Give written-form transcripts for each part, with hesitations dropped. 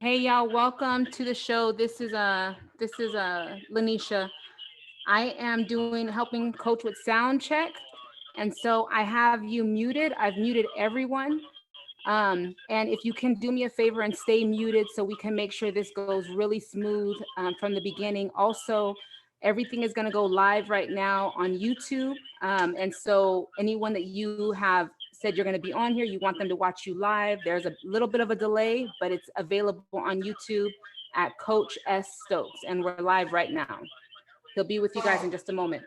Hey y'all, welcome to the show. This is Lanisha. I am doing helping coach with sound check. And so I have you muted. I've muted everyone. And if you can do me a favor and stay muted so we can make sure this goes really smooth from the beginning. Also, everything is going to go live right now on YouTube. And so anyone that you have said you're going to be on here, you want them to watch you live. There's a little bit of a delay, but it's available on YouTube at Coach S. Stokes. And we're live right now. He'll be with you guys in just a moment.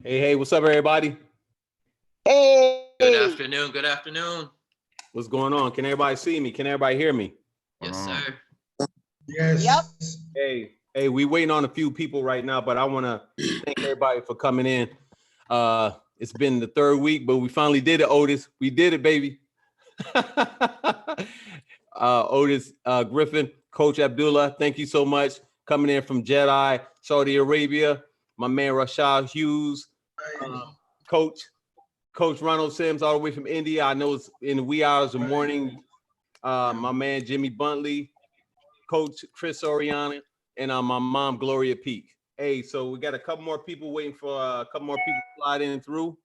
Hey, what's up, everybody? Hey. Good afternoon. Good afternoon. What's going on? Can everybody see me? Can everybody hear me? Yes, sir. Yes. Yep. Hey, we waiting on a few people right now, but I want to thank everybody for coming in. It's been the third week, but we finally did it, Otis. We did it, baby. Otis Griffin, Coach Abdullah, thank you so much. Coming in from Jeddah, Saudi Arabia. My man Rashad Hughes, Coach Ronald Sims, all the way from India. I know it's in the wee hours of the morning. My man Jimmy Buntley, Coach Chris Oriana, and my mom Gloria Peak. Hey, so we got a couple more people waiting for a couple more people to slide in through.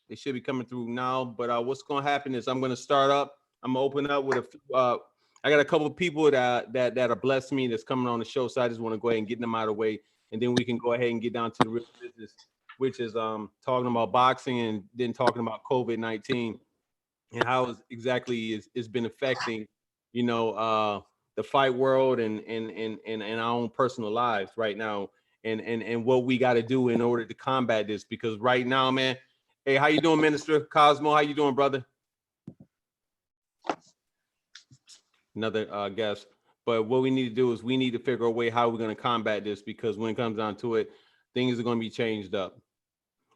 They should be coming through now. But what's gonna happen is I'm gonna start up. I'm gonna open up with a few. I got a couple of people that are blessed me that's coming on the show, so I just want to go ahead and get them out of the way, and then we can go ahead and get down to the real business, which is talking about boxing and then talking about COVID-19 and how exactly it's been affecting, the fight world and our own personal lives right now, and what we got to do in order to combat this. Because right now, man, hey, how you doing, Minister Cosmo? How you doing, brother? Another guest. But what we need to do is we need to figure a way how we're going to combat this, because when it comes down to it, things are going to be changed up.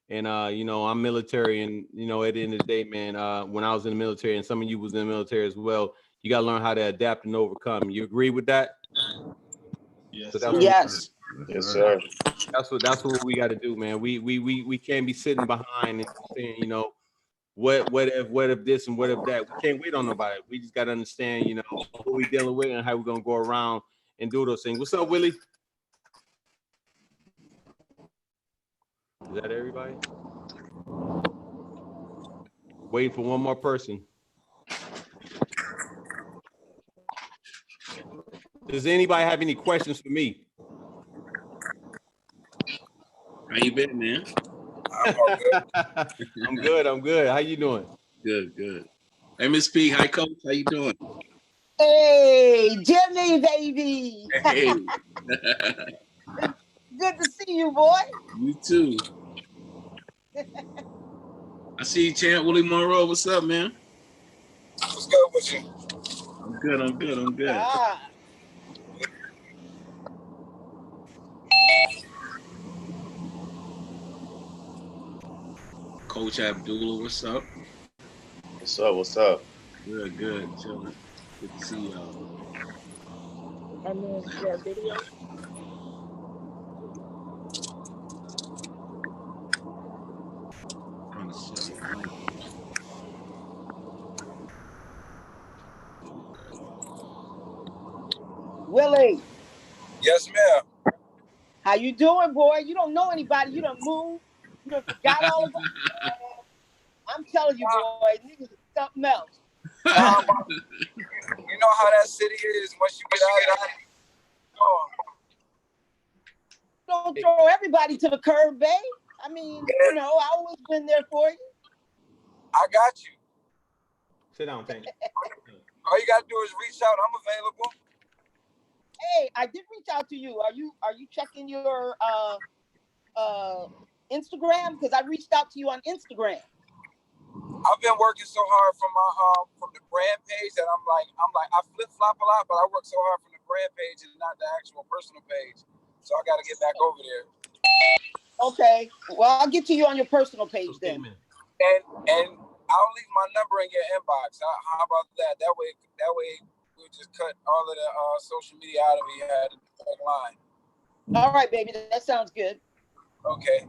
And I'm military, and at the end of the day, man, when I was in the military, and some of you was in the military as well, you got to learn how to adapt and overcome. You agree with that? Yes. So that's yes. Yes, sir. That's what we got to do, man. We can't be sitting behind and saying, what if this and what if that. We can't wait on nobody. We just got to understand, what we dealing with and how we're gonna go around and do those things. What's up, Willie? Is that everybody? Waiting for one more person. Does anybody have any questions for me? How you been, man? I'm good. How you doing? Good. Hey, Miss P. Hi, Coach. How you doing? Hey, Jimmy, baby. Hey. Good to see you, boy. You too. I see you, Champ Willie Monroe. What's up, man? What's good with you? I'm good. Ah. Coach Abdullah, what's up? What's up? Good. Chilling. Good to see y'all. And then your video. Trying to set my mic. Willie, Yes, ma'am. how you doing, boy? You don't know anybody. You done moved. You done forgot all about it. I'm telling you, boy, niggas is something else. You know how that city is once you get out of it. Don't throw everybody to the curb, babe. I mean, I always been there for you. I got you. Sit down, thank you. All you gotta do is reach out. I'm available. Hey, I did reach out to you. Are you checking your Instagram? Because I reached out to you on Instagram. I've been working so hard from my from the brand page that I'm like I flip flop a lot, but I work so hard from the brand page and not the actual personal page. So I got to get back over there. Okay. Well, I'll get to you on your personal page then. And I'll leave my number in your inbox. How about that? That way we'll just cut all of the social media out of it. You had a line. All right, baby. That sounds good. Okay.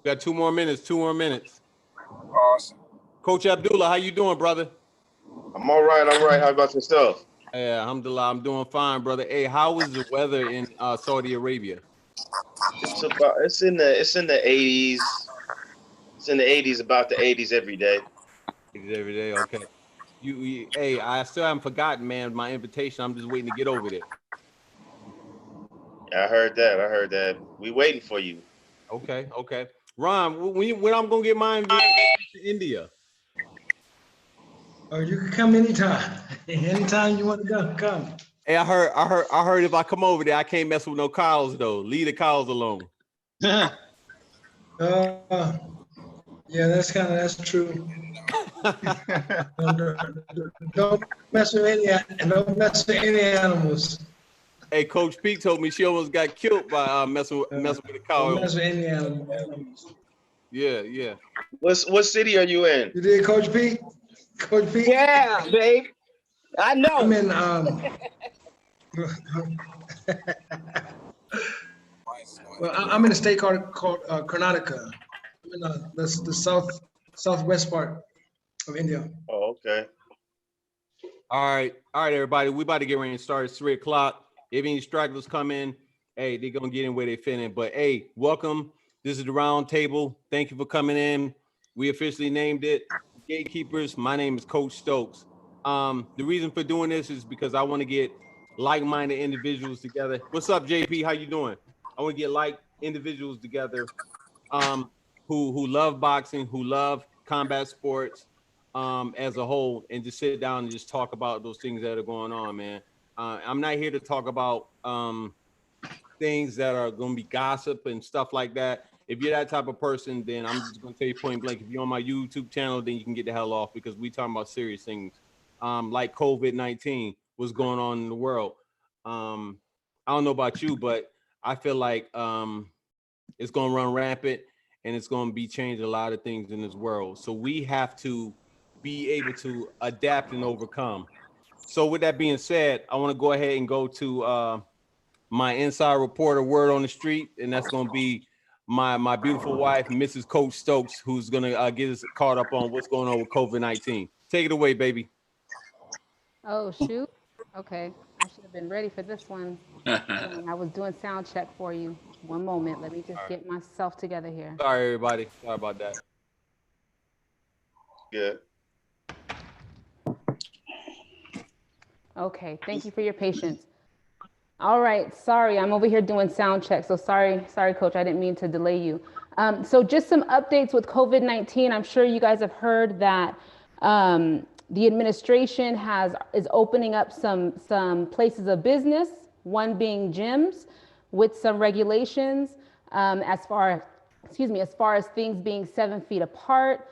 We got 2 more minutes. Awesome. Coach Abdullah, how you doing, brother? I'm all right. How about yourself? Yeah, alhamdulillah, I'm doing fine, brother. Hey, how is the weather in Saudi Arabia? It's in the 80s. It's in the 80s, about the 80s every day. Every day, okay. Hey, I still haven't forgotten, man, my invitation. I'm just waiting to get over there. I heard that. We waiting for you. Okay. Ron, when I'm gonna get my invitation to India? Oh, you can come anytime. Anytime you want to go, come. Hey, I heard if I come over there, I can't mess with no cows though. Leave the cows alone. Yeah, that's true. Don't mess with any animals. Hey, Coach Pete told me she almost got killed by messing with a cow. Don't mess with any animals. Yeah. What city are you in? You did, Coach Pete? Coach Pete? Yeah, babe. I know. I'm in well, I'm in a state called Karnataka. I'm in the southwest part of India. Oh, okay. All right, everybody. We about to get ready and start. It's 3:00. If any stragglers come in, hey, they're gonna get in where they fit in. But hey, welcome. This is the Roundtable. Thank you for coming in. We officially named it Gatekeepers. My name is Coach Stokes. The reason for doing this is because I want to get like-minded individuals together. What's up, JP? How you doing? I want to get like individuals together, who love boxing, who love combat sports, as a whole, and just sit down and just talk about those things that are going on, man. I'm not here to talk about things that are going to be gossip and stuff like that. If you're that type of person, then I'm just going to tell you point blank, if you're on my YouTube channel, then you can get the hell off, because we talking about serious things, like COVID-19, what's going on in the world. I don't know about you, but I feel like it's going to run rampant, and it's going to be changing a lot of things in this world. So we have to be able to adapt and overcome. So with that being said, I want to go ahead and go to my inside reporter word on the street, and that's going to be my beautiful wife, Mrs. Coach Stokes, who's going to get us caught up on what's going on with COVID-19. Take it away, baby. Oh, shoot. Okay. I should have been ready for this one. I was doing sound check for you. One moment. Let me just get myself together here. Sorry, everybody. Sorry about that. Yeah. Okay. Thank you for your patience. All right. Sorry, I'm over here doing sound check. So sorry, Coach. I didn't mean to delay you. So just some updates with COVID-19. I'm sure you guys have heard that the administration is opening up some places of business, one being gyms, with some regulations as far as things being 7 feet apart,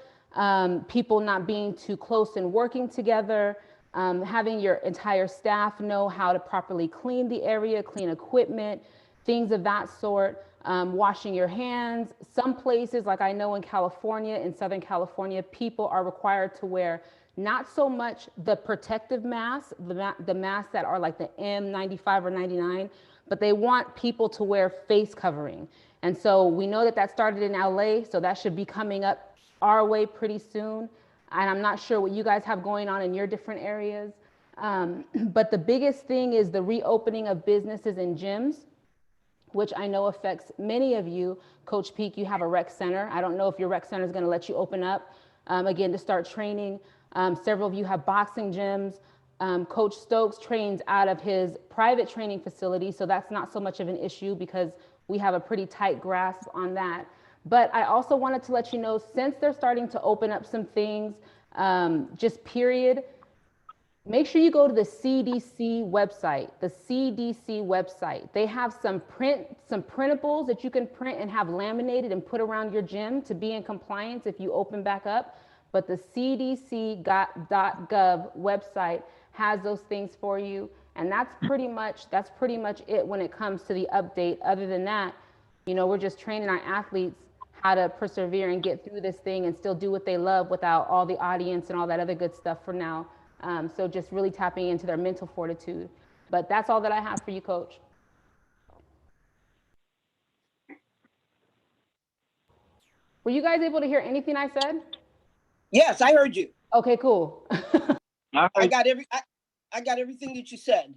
people not being too close and working together, having your entire staff know how to properly clean the area, clean equipment, things of that sort, washing your hands. Some places, like I know in California, in Southern California, people are required to wear not so much the protective masks, the masks that are like the N95 or 99, but they want people to wear face covering. And so we know that started in LA, so that should be coming up our way pretty soon. And I'm not sure what you guys have going on in your different areas. But the biggest thing is the reopening of businesses and gyms, which I know affects many of you. Coach Peak, you have a rec center. I don't know if your rec center is going to let you open up again to start training. Several of you have boxing gyms. Coach Stokes trains out of his private training facility, so that's not so much of an issue because we have a pretty tight grasp on that. But I also wanted to let you know, since they're starting to open up some things, just period, make sure you go to the CDC website, They have some printables that you can print and have laminated and put around your gym to be in compliance if you open back up. But the CDC.gov website has those things for you. And that's pretty much it when it comes to the update. Other than that, we're just training our athletes how to persevere and get through this thing and still do what they love without all the audience and all that other good stuff for now. So just really tapping into their mental fortitude. But that's all that I have for you, Coach. Were you guys able to hear anything I said? Yes, I heard you. Okay, cool. I got everything that you said.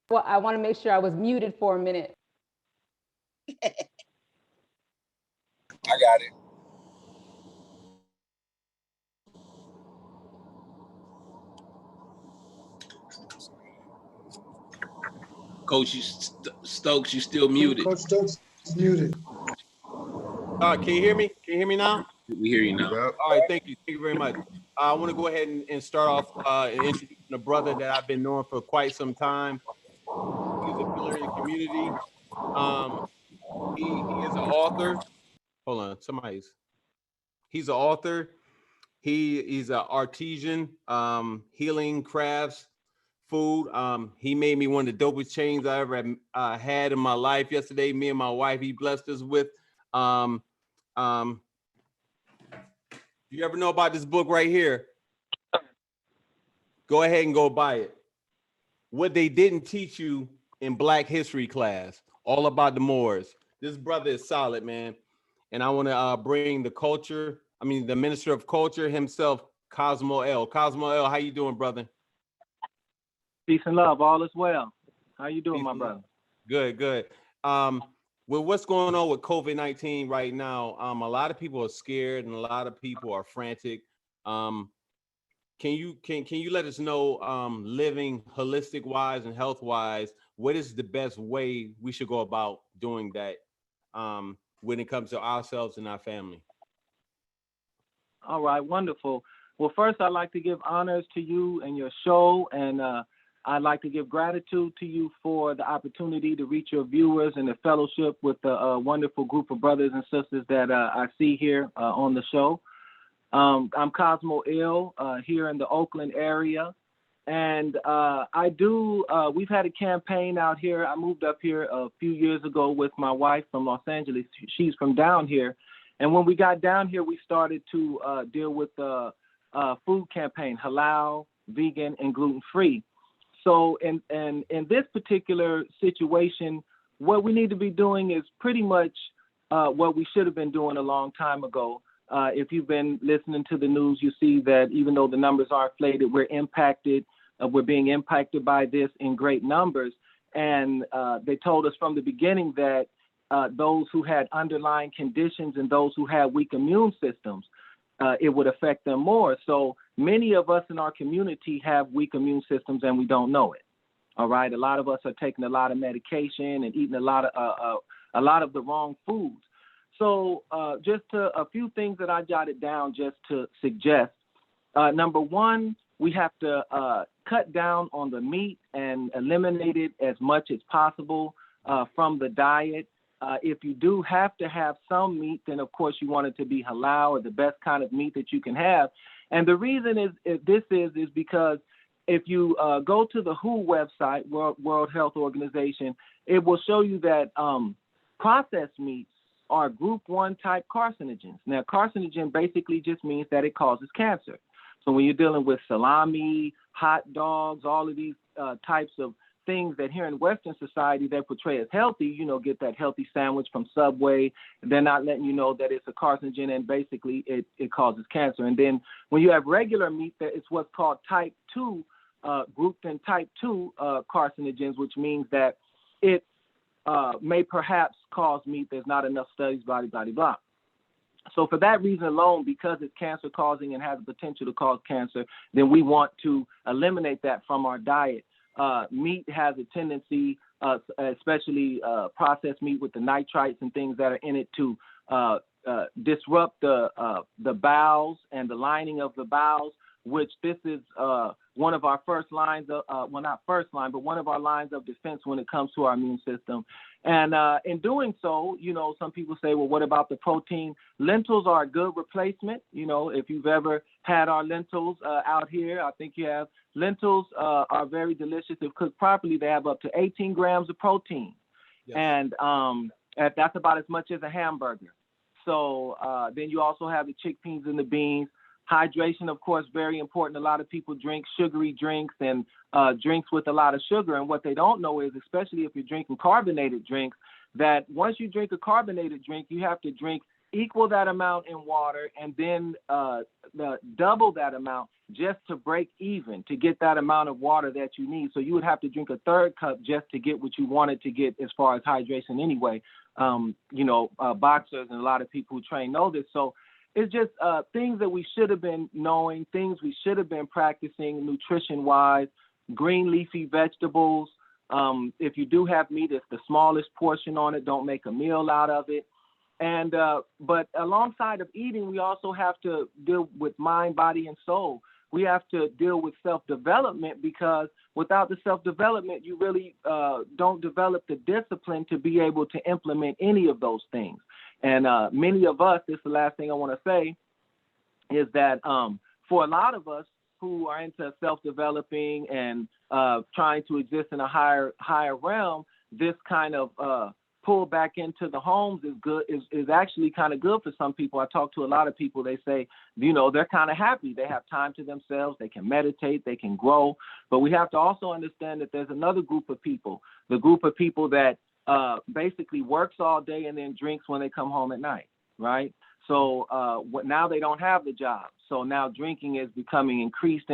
Well, I want to make sure I was muted for a minute. I got it. Coach Stokes, you still muted. Coach Stokes is muted. Can you hear me? Can you hear me now? We hear you now. Yep. All right, thank you. Thank you very much. I want to go ahead and start off and introducing a brother that I've been knowing for quite some time. He's a pillar in the community. He is an author. hold on, he's an author. He's an artisan, healing crafts, food. He made me one of the dopest chains I ever had in my life yesterday. Me and my wife, he blessed us with. Um, you ever know about this book right here? Go ahead and go buy it. What they didn't teach you in Black history class, all about the Moors. This brother is solid, man. And I want to bring the Minister of Culture himself, Cosmo L. Cosmo L, how you doing, brother? Peace and love. All is well. How you doing, Peace my and brother? love. Good. With what's going on with COVID-19 right now, a lot of people are scared and a lot of people are frantic. Can you let us know, living holistic wise and health wise, what is the best way we should go about doing that when it comes to ourselves and our family? All right, wonderful. Well, first, I'd like to give honors to you and your show, and I'd like to give gratitude to you for the opportunity to reach your viewers and the fellowship with the wonderful group of brothers and sisters that I see here on the show. I'm Cosmo Ill here in the Oakland area, and we've had a campaign out here. I moved up here a few years ago with my wife from Los Angeles. She's from down here, and when we got down here, we started to deal with the food campaign, halal, vegan, and gluten-free. So in this particular situation, what we need to be doing is pretty much what we should have been doing a long time ago. If you've been listening to the news, you see that even though the numbers are inflated, we're being impacted by this in great numbers. And they told us from the beginning that those who had underlying conditions and those who had weak immune systems, it would affect them more. So many of us in our community have weak immune systems and we don't know it. All right. A lot of us are taking a lot of medication and eating a lot of the wrong foods. So just a few things that I jotted down just to suggest. Number one, we have to cut down on the meat and eliminate it as much as possible from the diet. If you do have to have some meat, then of course you want it to be halal or the best kind of meat that you can have. And the reason is because if you go to the WHO website, World Health Organization, it will show you that processed meats are group 1 type carcinogens. Now, carcinogen basically just means that it causes cancer. So when you're dealing with salami, hot dogs, all of these types of things that here in Western society they portray as healthy, get that healthy sandwich from Subway, they're not letting you know that it's a carcinogen and basically it causes cancer. And then when you have regular meat, it's what's called type 2, grouped in type 2 carcinogens, which means that it may perhaps cause meat. There's not enough studies, blah, blah, blah, blah. So for that reason alone, because it's cancer causing and has the potential to cause cancer, then we want to eliminate that from our diet. Meat has a tendency, especially processed meat with the nitrites and things that are in it, to disrupt the bowels and the lining of the bowels, which this is one of our first lines of, well, not first line, but one of our lines of defense when it comes to our immune system. And in doing so, some people say, well, what about the protein? Lentils are a good replacement. If you've ever had our lentils out here, I think you have. Lentils are very delicious. If cooked properly, they have up to 18 grams of protein. Yes. And that's about as much as a hamburger. So then you also have the chickpeas and the beans. Hydration, of course, very important. A lot of people drink sugary drinks and drinks with a lot of sugar. And what they don't know is, especially if you're drinking carbonated drinks, that once you drink a carbonated drink, you have to drink equal that amount in water and then double that amount just to break even, to get that amount of water that you need. So you would have to drink a third cup just to get what you wanted to get as far as hydration anyway. Boxers and a lot of people who train know this. So it's just things that we should have been knowing, things we should have been practicing nutrition-wise, green leafy vegetables. If you do have meat, it's the smallest portion on it. Don't make a meal out of it. And but alongside of eating, we also have to deal with mind, body, and soul. We have to deal with self-development, because without the self-development, you really don't develop the discipline to be able to implement any of those things. And many of us, this is the last thing I want to say, is that for a lot of us who are into self-developing and trying to exist in a higher realm, this kind of pull back into the homes is actually kind of good for some people. I talk to a lot of people, they say, you know, they're kind of happy. They have time to themselves, they can meditate, they can grow. But we have to also understand that there's another group of people, the group of people that basically works all day and then drinks when they come home at night, right? So now they don't have the job. So now drinking is becoming increased.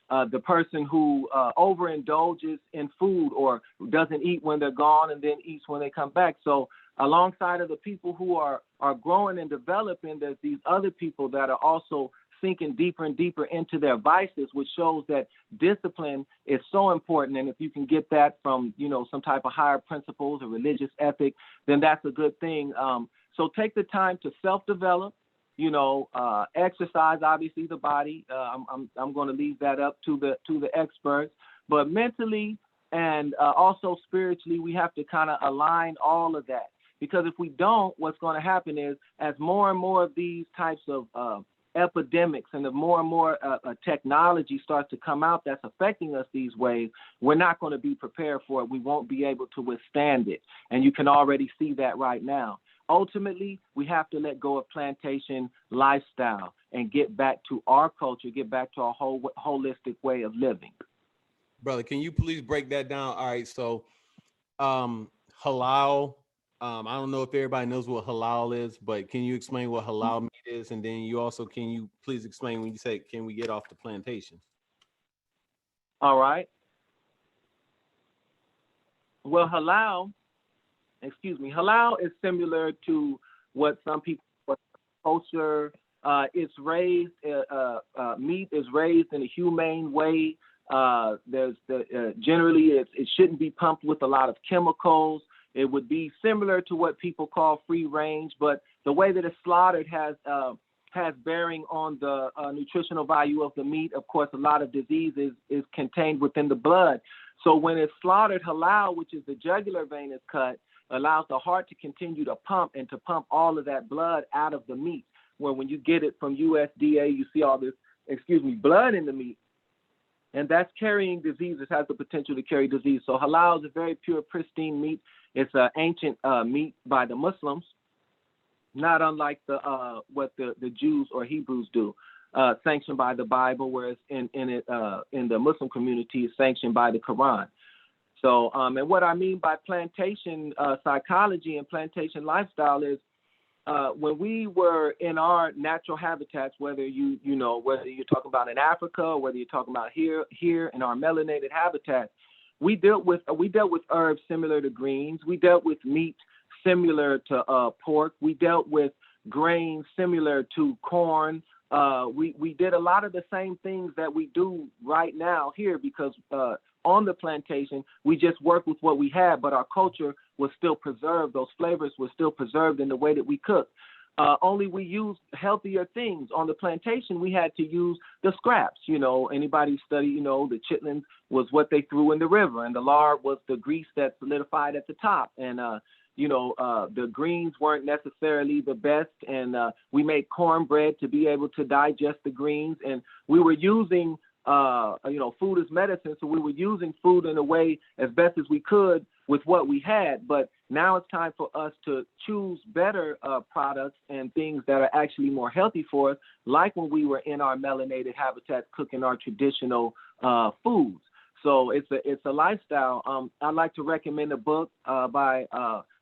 The person who overindulges in food or doesn't eat when they're gone and then eats when they come back. So alongside of the people who are growing and developing, there's these other people that are also sinking deeper and deeper into their vices, which shows that discipline is so important. And if you can get that from, you know, some type of higher principles or religious ethic, then that's a good thing. So take the time to self-develop, you know, exercise, obviously the body. I'm going to leave that up to the experts, but mentally and also spiritually, we have to kind of align all of that, because if we don't, what's going to happen is as more and more of these types of epidemics and the more and more technology starts to come out that's affecting us these ways, we're not going to be prepared for it. We won't be able to withstand it. And you can already see that right now. Ultimately, we have to let go of plantation lifestyle and get back to our culture, get back to our holistic way of living. Brother, can you please break that down? All right, so halal, I don't know if everybody knows what halal is, but can you explain what halal meat is? And then can you please explain when you say, can we get off the plantation? All right. Well, halal is similar to what some people culture. It's raised, meat is raised in a humane way. Generally it shouldn't be pumped with a lot of chemicals. It would be similar to what people call free range, but the way that it's slaughtered has bearing on the nutritional value of the meat. Of course, a lot of disease is contained within the blood. So when it's slaughtered, halal, which is the jugular vein, is cut, allows the heart to continue to pump and to pump all of that blood out of the meat. Where when you get it from USDA, you see all this, blood in the meat. And that's carrying diseases, has the potential to carry disease. So halal is a very pure, pristine meat. It's an ancient meat by the Muslims, not unlike what the Jews or Hebrews do, sanctioned by the Bible, whereas in the Muslim community is sanctioned by the Quran. So, and what I mean by plantation psychology and plantation lifestyle is when we were in our natural habitats, whether whether you're talking about in Africa, or whether you're talking about here in our melanated habitat, we dealt with herbs similar to greens. We dealt with meat similar to pork. We dealt with grains similar to corn. We did a lot of the same things that we do right now here, because on the plantation, we just worked with what we had, but our culture was still preserved. Those flavors were still preserved in the way that we cook. Only we used healthier things. On the plantation, we had to use the scraps. Anybody study, the chitlins was what they threw in the river, and the lard was the grease that solidified at the top. And, the greens weren't necessarily the best. And we made cornbread to be able to digest the greens. And we were using food is medicine. So we were using food in a way as best as we could with what we had. But now it's time for us to choose better products and things that are actually more healthy for us, like when we were in our melanated habitats cooking our traditional foods. So it's a lifestyle. I'd like to recommend a book by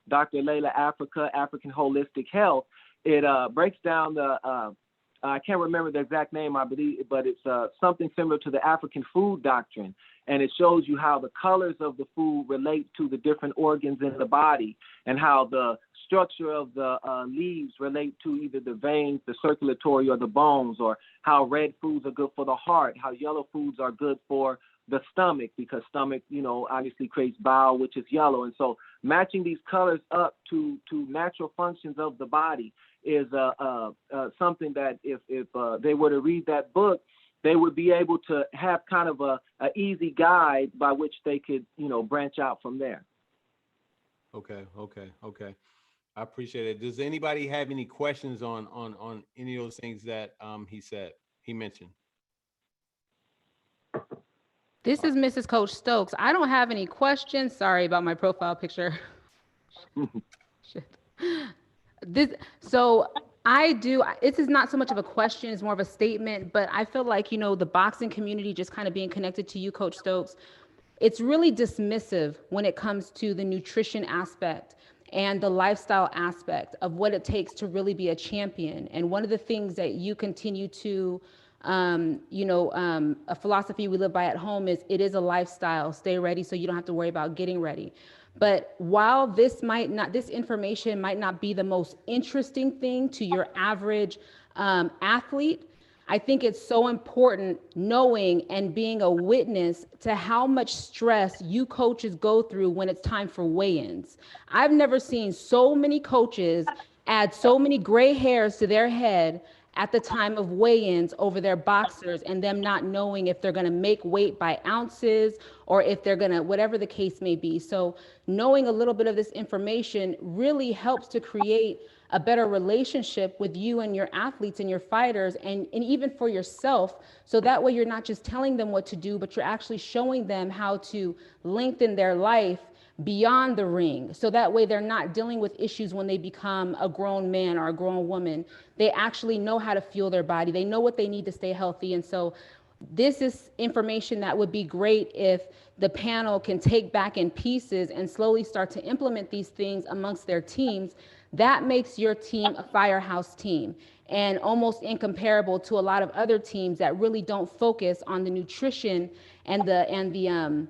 Dr. Layla Africa, African Holistic Health. It breaks down I can't remember the exact name, I believe, but it's something similar to the African food doctrine. And it shows you how the colors of the food relate to the different organs in the body, and how the structure of the leaves relate to either the veins, the circulatory, or the bones, or how red foods are good for the heart, how yellow foods are good for the stomach, because stomach, obviously creates bile, which is yellow. And so matching these colors up to natural functions of the body is something that if they were to read that book, they would be able to have kind of a easy guide by which they could, branch out from there. Okay. I appreciate it. Does anybody have any questions on any of those things that he mentioned? This is Mrs. Coach Stokes. I don't have any questions. Sorry about my profile picture. Shit. So I do, this is not so much of a question, it's more of a statement, but I feel like, the boxing community, just kind of being connected to you, Coach Stokes, it's really dismissive when it comes to the nutrition aspect and the lifestyle aspect of what it takes to really be a champion. And one of the things that you continue to, a philosophy we live by at home is it is a lifestyle. Stay ready so you don't have to worry about getting ready. But while this information might not be the most interesting thing to your average athlete, I think it's so important knowing and being a witness to how much stress you coaches go through when it's time for weigh-ins. I've never seen so many coaches add so many gray hairs to their head at the time of weigh-ins over their boxers and them not knowing if they're going to make weight by ounces or if they're going to, whatever the case may be. So knowing a little bit of this information really helps to create a better relationship with you and your athletes and your fighters and even for yourself. So that way you're not just telling them what to do, but you're actually showing them how to lengthen their life beyond the ring. So that way they're not dealing with issues when they become a grown man or a grown woman. They actually know how to fuel their body. They know what they need to stay healthy. And so this is information that would be great if the panel can take back in pieces and slowly start to implement these things amongst their teams. That makes your team a firehouse team and almost incomparable to a lot of other teams that really don't focus on the nutrition and the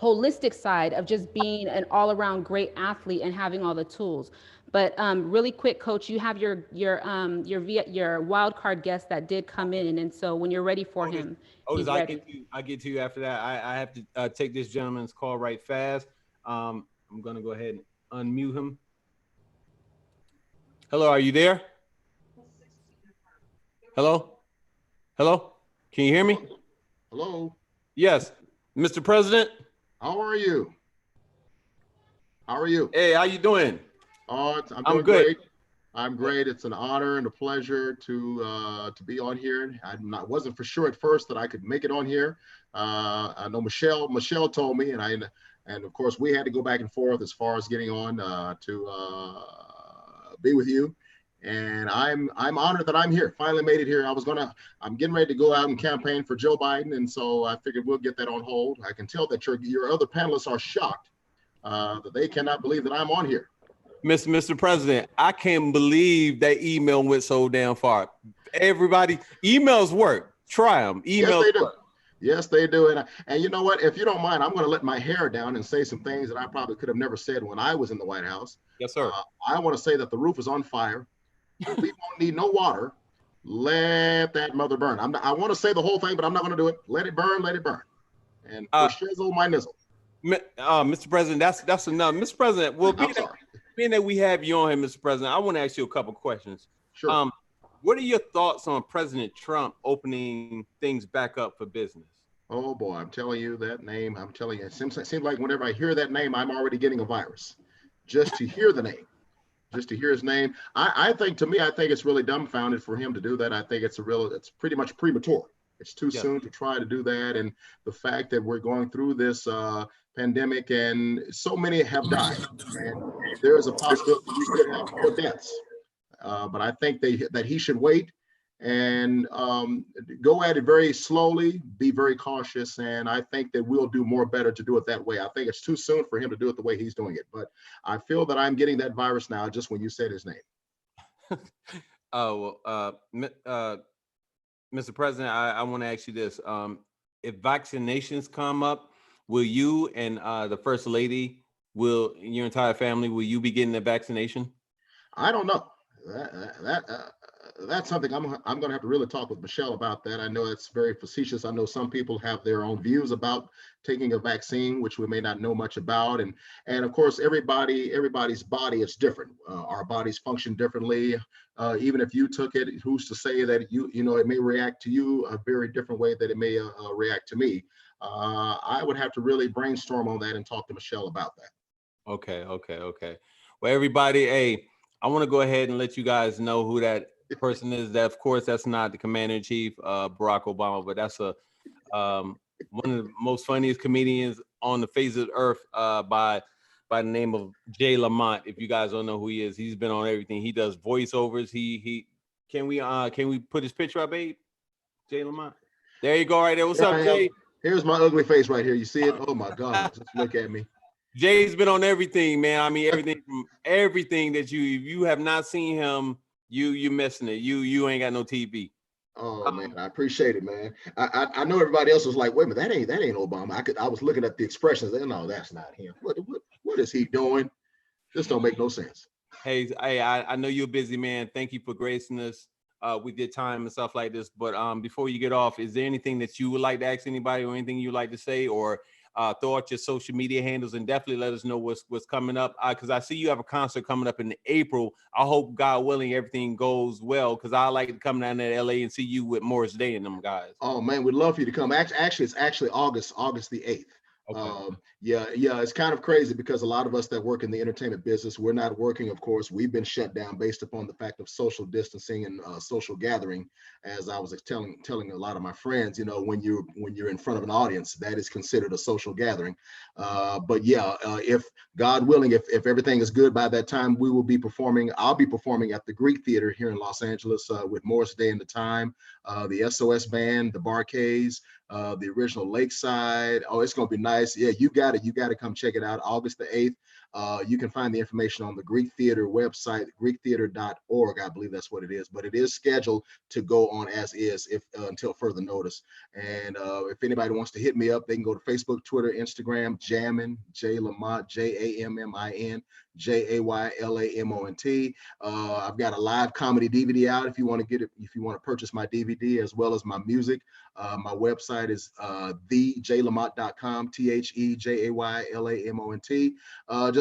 holistic side of just being an all-around great athlete and having all the tools. But really quick, Coach, you have your wild card guest that did come in, and so when you're ready for him, he's ready. I get to you after that. I have to take this gentleman's call right fast. I'm gonna go ahead and unmute him. Hello, are you there? Hello? Hello? Can you hear me? Hello. Yes, Mr. President. How are you? How are you? Hey, how you doing? I'm good. Great. I'm great. It's an honor and a pleasure to be on here. I wasn't for sure at first that I could make it on here. I know Michelle told me, and of course we had to go back and forth as far as getting on to be with you. And I'm honored that I'm here. Finally made it here. I'm getting ready to go out and campaign for Joe Biden, and so I figured we'll get that on hold. I can tell that your other panelists are shocked that they cannot believe that I'm on here. Mr. President, I can't believe that email went so damn far. Everybody, emails work. Try them. Emails yes, they do. work. Yes, they do. And you know what? If you don't mind, I'm going to let my hair down and say some things that I probably could have never said when I was in the White House. Yes, sir. I want to say that the roof is on fire. We won't need no water. Let that mother burn. I want to say the whole thing, but I'm not going to do it. Let it burn. Let it burn. And for shizzle, my nizzle. Mr. President, that's enough. Mr. President, well, being that we have you on here, Mr. President, I want to ask you a couple questions. Sure. What are your thoughts on President Trump opening things back up for business? Oh boy, I'm telling you that name. I'm telling you, it seems like whenever I hear that name, I'm already getting a virus. Just to hear the name, just to hear his name. I think it's really dumbfounded for him to do that. I think it's pretty much premature. It's too soon to try to do that. And the fact that we're going through this pandemic and so many have died, and there is a possibility we could have more deaths. But I think that he should wait and go at it very slowly, be very cautious. And I think that we'll do better to do it that way. I think it's too soon for him to do it the way he's doing it. But I feel that I'm getting that virus now just when you said his name. Mr. President, I want to ask you this. If vaccinations come up, will you and the First Lady, your entire family, will you be getting the vaccination? I don't know. That's something I'm going to have to really talk with Michelle about that. I know it's very facetious. I know some people have their own views about taking a vaccine, which we may not know much about. And of course, everybody's body is different. Our bodies function differently. Even if you took it, who's to say that it may react to you a very different way that it may react to me. I would have to really brainstorm on that and talk to Michelle about that. Okay. Well, everybody, hey, I want to go ahead and let you guys know who that person is. That, of course, that's not the Commander in Chief, Barack Obama, but that's one of the most funniest comedians on the face of the earth, by the name of Jay Lamont. If you guys don't know who he is, he's been on everything. He does voiceovers. He can we put his picture up, babe? Jay Lamont. There you go, right there. What's up, Jay? Here's my ugly face right here. You see it? Oh my God! Just look at me. Jay's been on everything, man. I mean, everything that if you have not seen him, you missing it. You ain't got no TV. Oh man, I appreciate it, man. I know everybody else was like, wait a minute, that ain't Obama. I was looking at the expressions. No, that's not him. What is he doing? This don't make no sense. Hey, I know you're a busy man. Thank you for gracing us with your time and stuff like this. But before you get off, is there anything that you would like to ask anybody, or anything you'd like to say, or throw out your social media handles, and definitely let us know what's coming up? Because I see you have a concert coming up in April. I hope, God willing, everything goes well, because I like to come down to LA and see you with Morris Day and them guys. Oh man, we'd love for you to come. Actually, it's actually August the 8th. Okay. Yeah, it's kind of crazy because a lot of us that work in the entertainment business, we're not working, of course. We've been shut down based upon the fact of social distancing and social gathering. As I was telling a lot of my friends, when you're in front of an audience, that is considered a social gathering. But yeah, if God willing, if everything is good by that time, we will be performing. I'll be performing at the Greek Theater here in Los Angeles with Morris Day and the Time, the SOS Band, the Barcades, the original Lakeside. Oh, it's gonna be nice. Yeah, you got to come check it out. August the 8th. You can find the information on the Greek Theater website, greektheater.org. I believe that's what it is, but it is scheduled to go on as is until further notice. And if anybody wants to hit me up, they can go to Facebook, Twitter, Instagram, Jammin, Jay Lamont, JAMMIN, JAYLAMONT. I've got a live comedy DVD out if you want to get it, if you want to purchase my DVD as well as my music. My website is thejaylamont.com, THEJAYLAMONT.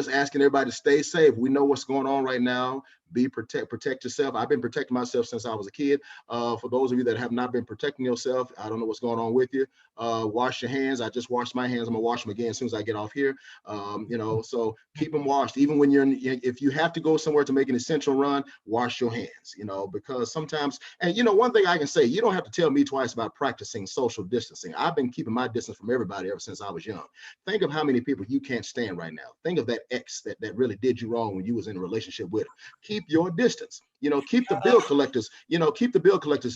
Just asking everybody to stay safe. We know what's going on right now. Protect yourself. I've been protecting myself since I was a kid. For those of you that have not been protecting yourself, I don't know what's going on with you. Wash your hands. I just washed my hands. I'm gonna wash them again as soon as I get off here. So keep them washed. Even when if you have to go somewhere to make an essential run, wash your hands, because sometimes, and one thing I can say, you don't have to tell me twice about practicing social distancing. I've been keeping my distance from everybody ever since I was young. Think of how many people you can't stand right now. Think of that ex that really did you wrong when you was in a relationship with him. Keep your distance. Keep the bill collectors,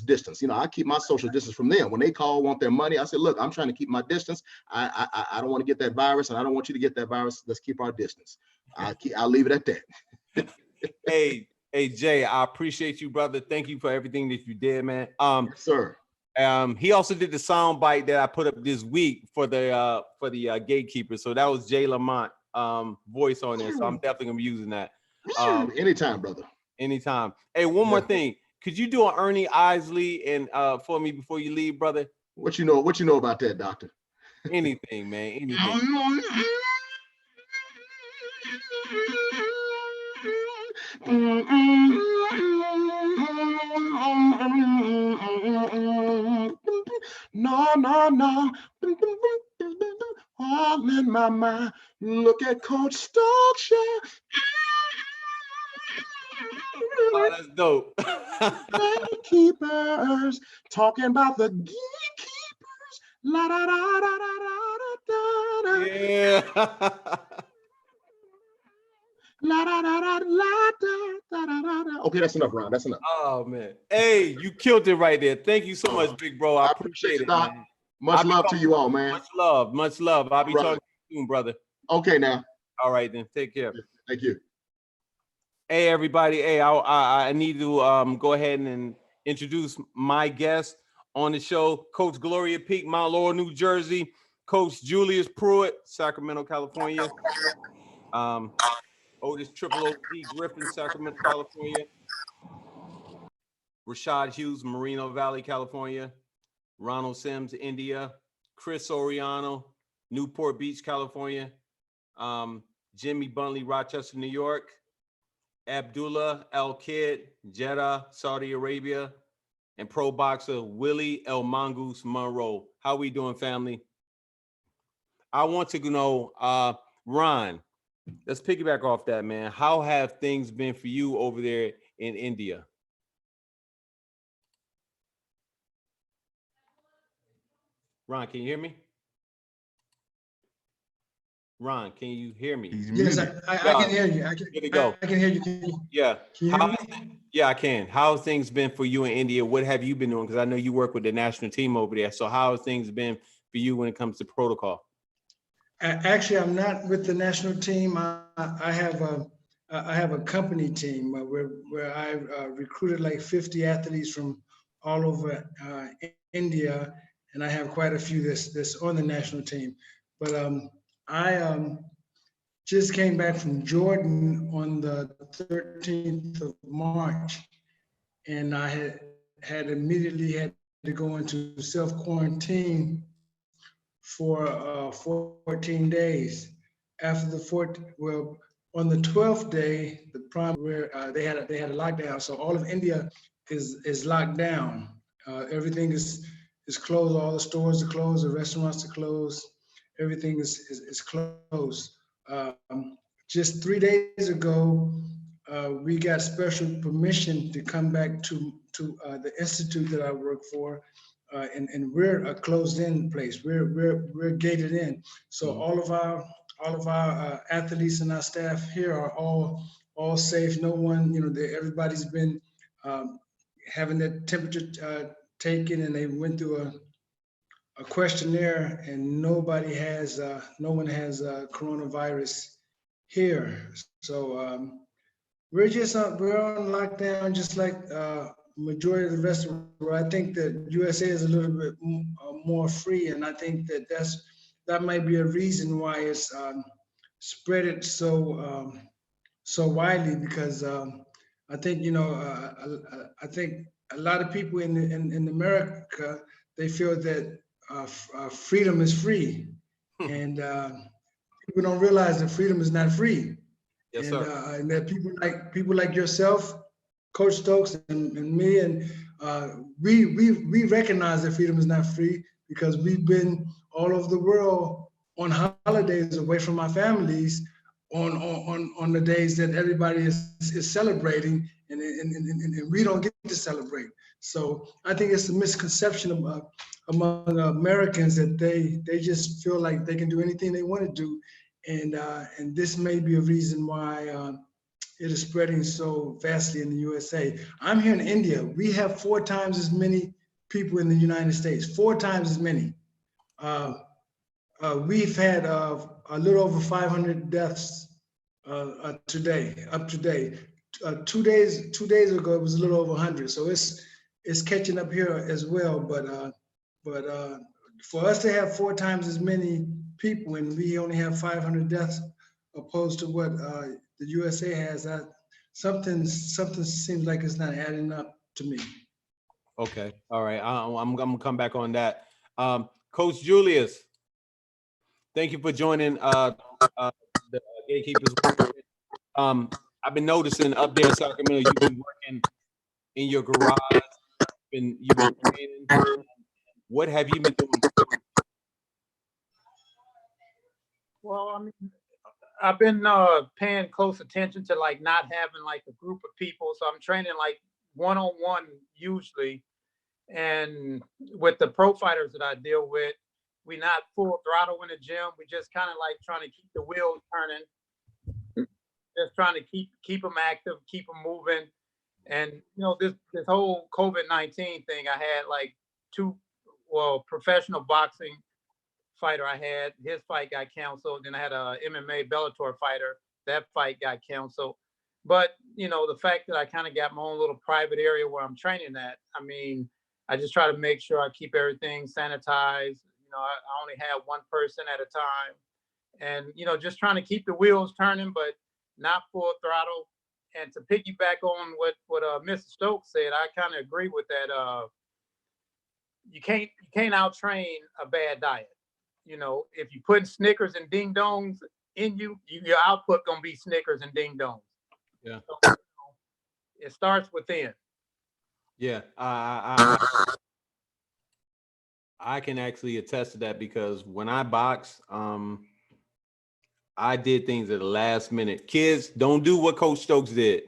distance. I keep my social distance from them. When they call, want their money, I say, look, I'm trying to keep my distance. I don't want to get that virus, and I don't want you to get that virus. Let's keep our distance. I'll leave it at that. Hey, Jay, I appreciate you, brother. Thank you for everything that you did, man. Yes, sir. He also did the sound bite that I put up this week for the gatekeeper. So that was Jay Lamont voice on there. So I'm definitely gonna be using that. Anytime, brother. Anytime. Hey, one more thing. Could you do an Ernie Isley and for me before you leave, brother? What you know about that, doctor? Anything, man. Anything. No. All in my mind. Look at Coach Stokes. Oh, that's dope. Gatekeepers, talking about the gatekeepers. La da da da da da da. Yeah. La da da da la da da da da. Okay, that's enough, Ron. That's enough. Oh man. Hey, you killed it right there. Thank you so much, big bro. I appreciate it, Doc. man. Much love to you all, man. Much love. I'll be talking to you soon, brother. Okay, now. All right, then. Take care. Thank you. Hey, everybody. Hey, I need to go ahead and introduce my guest on the show, Coach Gloria Peak, Mount Laurel, New Jersey. Coach Julius Pruitt, Sacramento, California. Otis Triple OP Griffin, Sacramento, California. Rashad Hughes, Moreno Valley, California. Ronald Sims, India. Chris Oriano, Newport Beach, California. Jimmy Buntley, Rochester, New York. Abdullah Al-Kid, Jeddah, Saudi Arabia. And pro boxer Willie El Mongoose Monroe. How we doing, family? I want to know, Ron, let's piggyback off that, man. How have things been for you over there in India? Ron, can you hear me? Ron, can you hear me? He's Yes, muted. I can hear you. Good to go. I can hear you. Can Yeah. you hear How, me? yeah, I can. How have things been for you in India? What have you been doing? Because I know you work with the national team over there. So how have things been for you when it comes to protocol? Actually, I'm not with the national team. I have a company team where I recruited like 50 athletes from all over India, and I have quite a few that's on the national team. But I just came back from Jordan on the 13th of March, and I had immediately had to go into self quarantine for 14 days. After the well, on the 12th day, the prime where they had a lockdown, so all of India is locked down. Everything is closed. All the stores are closed. The restaurants are closed. Everything is closed. Just 3 days ago, we got special permission to come back to the institute that I work for, and we're a closed-in place. We're gated in. So all of our athletes and our staff here are all safe. No one, everybody's been having their temperature taken, and they went through a questionnaire, and no one has coronavirus here. So we're on lockdown, just like majority of the rest of the world. I think that USA is a little bit more free, and I think that might be a reason why it's spread it so widely, because I think I think a lot of people in America, they feel that freedom is free, and people don't realize that freedom is not free. Yes, and sir. and that people like yourself, Coach Stokes, and me, and we recognize that freedom is not free, because we've been all over the world on holidays away from our families, on the days that everybody is celebrating, and we don't get to celebrate. So I think it's a misconception among Americans that they just feel like they can do anything they want to do, and this may be a reason why it is spreading so vastly in the USA. I'm here in India. We have 4 times as many people in the United States, 4 times as many. We've had a little over 500 deaths today, up to date. 2 days ago, it was a little over 100. So it's catching up here as well. But for us to have 4 times as many people, and we only have 500 deaths, opposed to what the USA has, something seems like it's not adding up to me. Okay. All right. I'm gonna come back on that. Coach Julius, thank you for joining the Gatekeepers. I've been noticing up there in Sacramento, you've been working in your garage, you've been training. What have you been doing? Well, I mean, I've been paying close attention to like not having like a group of people. So I'm training like one-on-one usually. And with the pro fighters that I deal with, we not full throttle in the gym. We just kind of like trying to keep the wheels turning, just trying to keep them active, keep them moving. And this whole COVID-19 thing, I had like 2 professional boxing fighter I had, his fight got canceled. Then I had a MMA Bellator fighter, that fight got canceled. But the fact that I kind of got my own little private area where I'm training at, I mean, I just try to make sure I keep everything sanitized. I only have one person at a time, and just trying to keep the wheels turning, but not full throttle. And to piggyback on what Mr. Stokes said, I kind of agree with that. You can't out train a bad diet. If you put Snickers and ding dongs in your output gonna be Snickers and ding dongs. Yeah. So, it starts within. Yeah, I can actually attest to that, because when I box, I did things at the last minute. Kids, don't do what Coach Stokes did.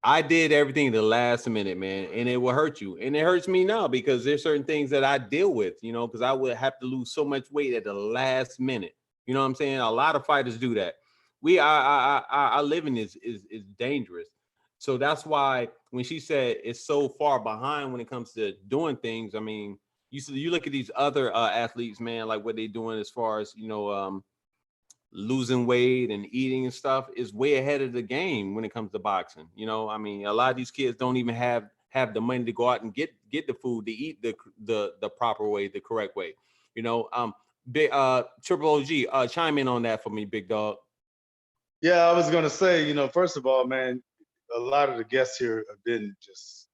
I did everything at the last minute, man, and it will hurt you. And it hurts me now because there's certain things that I deal with, you know, because I would have to lose so much weight at the last minute. You know what I'm saying? A lot of fighters do that. Our living is dangerous. So that's why when she said it's so far behind when it comes to doing things, I mean, you look at these other athletes, man, like what they're doing as far as, you know, losing weight and eating and stuff is way ahead of the game when it comes to boxing. You know, I mean, a lot of these kids don't even have the money to go out and get the food to eat the proper way, the correct way. You know, big Triple OG, chime in on that for me, big dog. Yeah, I was gonna say, you know, first of all, man, a lot of the guests here have been just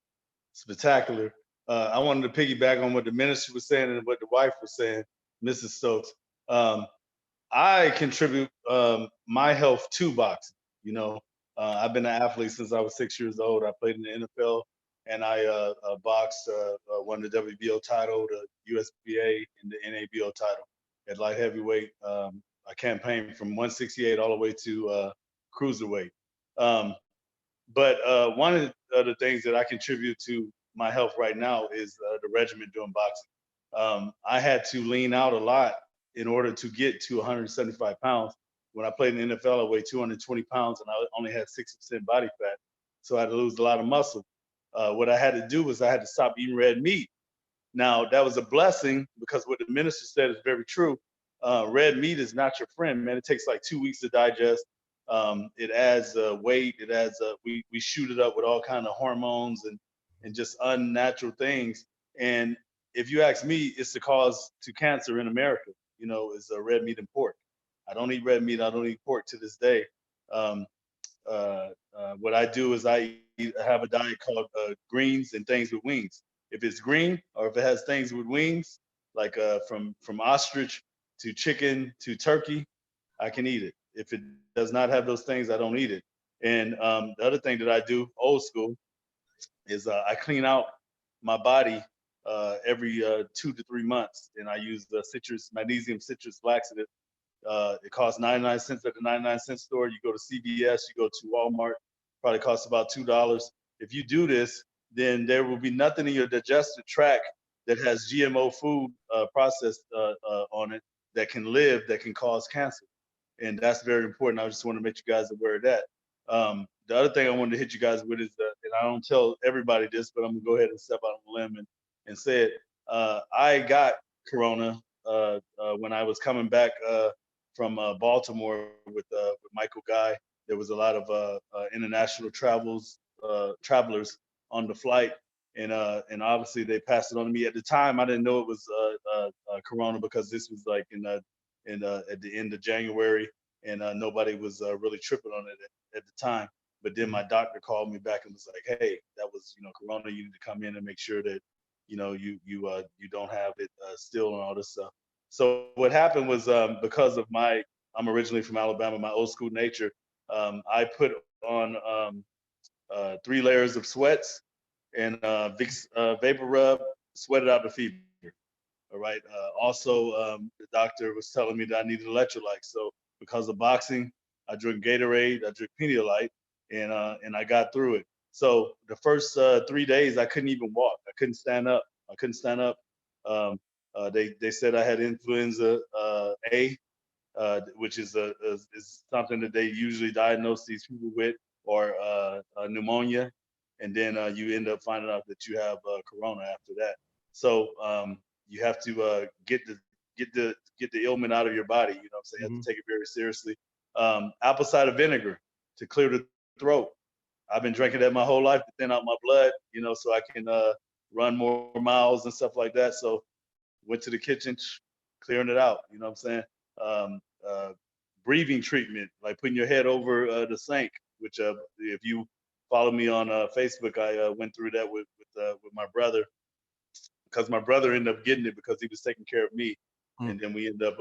spectacular. I wanted to piggyback on what the minister was saying and what the wife was saying, Mrs. Stokes. I contribute my health to boxing. You know, I've been an athlete since I was 6 years old. I played in the NFL and I boxed, won the WBO title, the USBA, and the NABO title at light heavyweight. I campaigned from 168 all the way to cruiserweight. But one of the things that I contribute to my health right now is the regimen doing boxing. I had to lean out a lot in order to get to 175 pounds. When I played in the NFL, I weighed 220 pounds and I only had 6% body fat. So I had to lose a lot of muscle. What I had to do was I had to stop eating red meat. Now, that was a blessing because what the minister said is very true. Red meat is not your friend, man. It takes like 2 weeks to digest. It adds weight. It adds, we shoot it up with all kind of hormones and just unnatural things. And if you ask me, it's the cause to cancer in America, you know, is red meat and pork. I don't eat red meat. I don't eat pork to this day. What I do is I have a diet called greens and things with wings. If it's green or if it has things with wings, like from ostrich to chicken to turkey, I can eat it. If it does not have those things, I don't eat it. And the other thing that I do, old school, is I clean out my body every 2 to 3 months, and I use the magnesium citrus laxative. It costs 99 cents at the 99-cent store. You go to CVS, you go to Walmart, probably costs about $2. If you do this, then there will be nothing in your digestive tract that has GMO food processed on it that can cause cancer. And that's very important. I just want to make you guys aware of that. The other thing I wanted to hit you guys with is that, and I don't tell everybody this, but I'm gonna go ahead and step out on a limb and say it. I got Corona when I was coming back from Baltimore with Michael Guy. There was a lot of international travelers on the flight, and obviously they passed it on to me. At the time, I didn't know it was Corona because this was like at the end of January, and nobody was really tripping on it at the time. But then my doctor called me back and was like, "Hey, that was Corona. You need to come in and make sure that you don't have it still and all this stuff." So what happened was because of I'm originally from Alabama, my old school nature, I put on 3 layers of sweats and Vicks Vapor Rub, sweated out the fever. All right. Also, the doctor was telling me that I needed electrolytes. So because of boxing, I drink Gatorade, I drink Pedialyte, and I got through it. So the first 3 days, I couldn't even walk. I couldn't stand up. They said I had influenza A, which is something that they usually diagnose these people with, or pneumonia, and then you end up finding out that you have corona after that. So you have to get the ailment out of your body. You know what I'm saying? You have to take it very seriously. Apple cider vinegar to clear the throat. I've been drinking that my whole life to thin out my blood, so I can run more miles and stuff like that. So went to the kitchen, clearing it out. You know what I'm saying? Breathing treatment, like putting your head over the sink, which if you follow me on Facebook, I went through that with my brother, because my brother ended up getting it because he was taking care of me, and then we ended up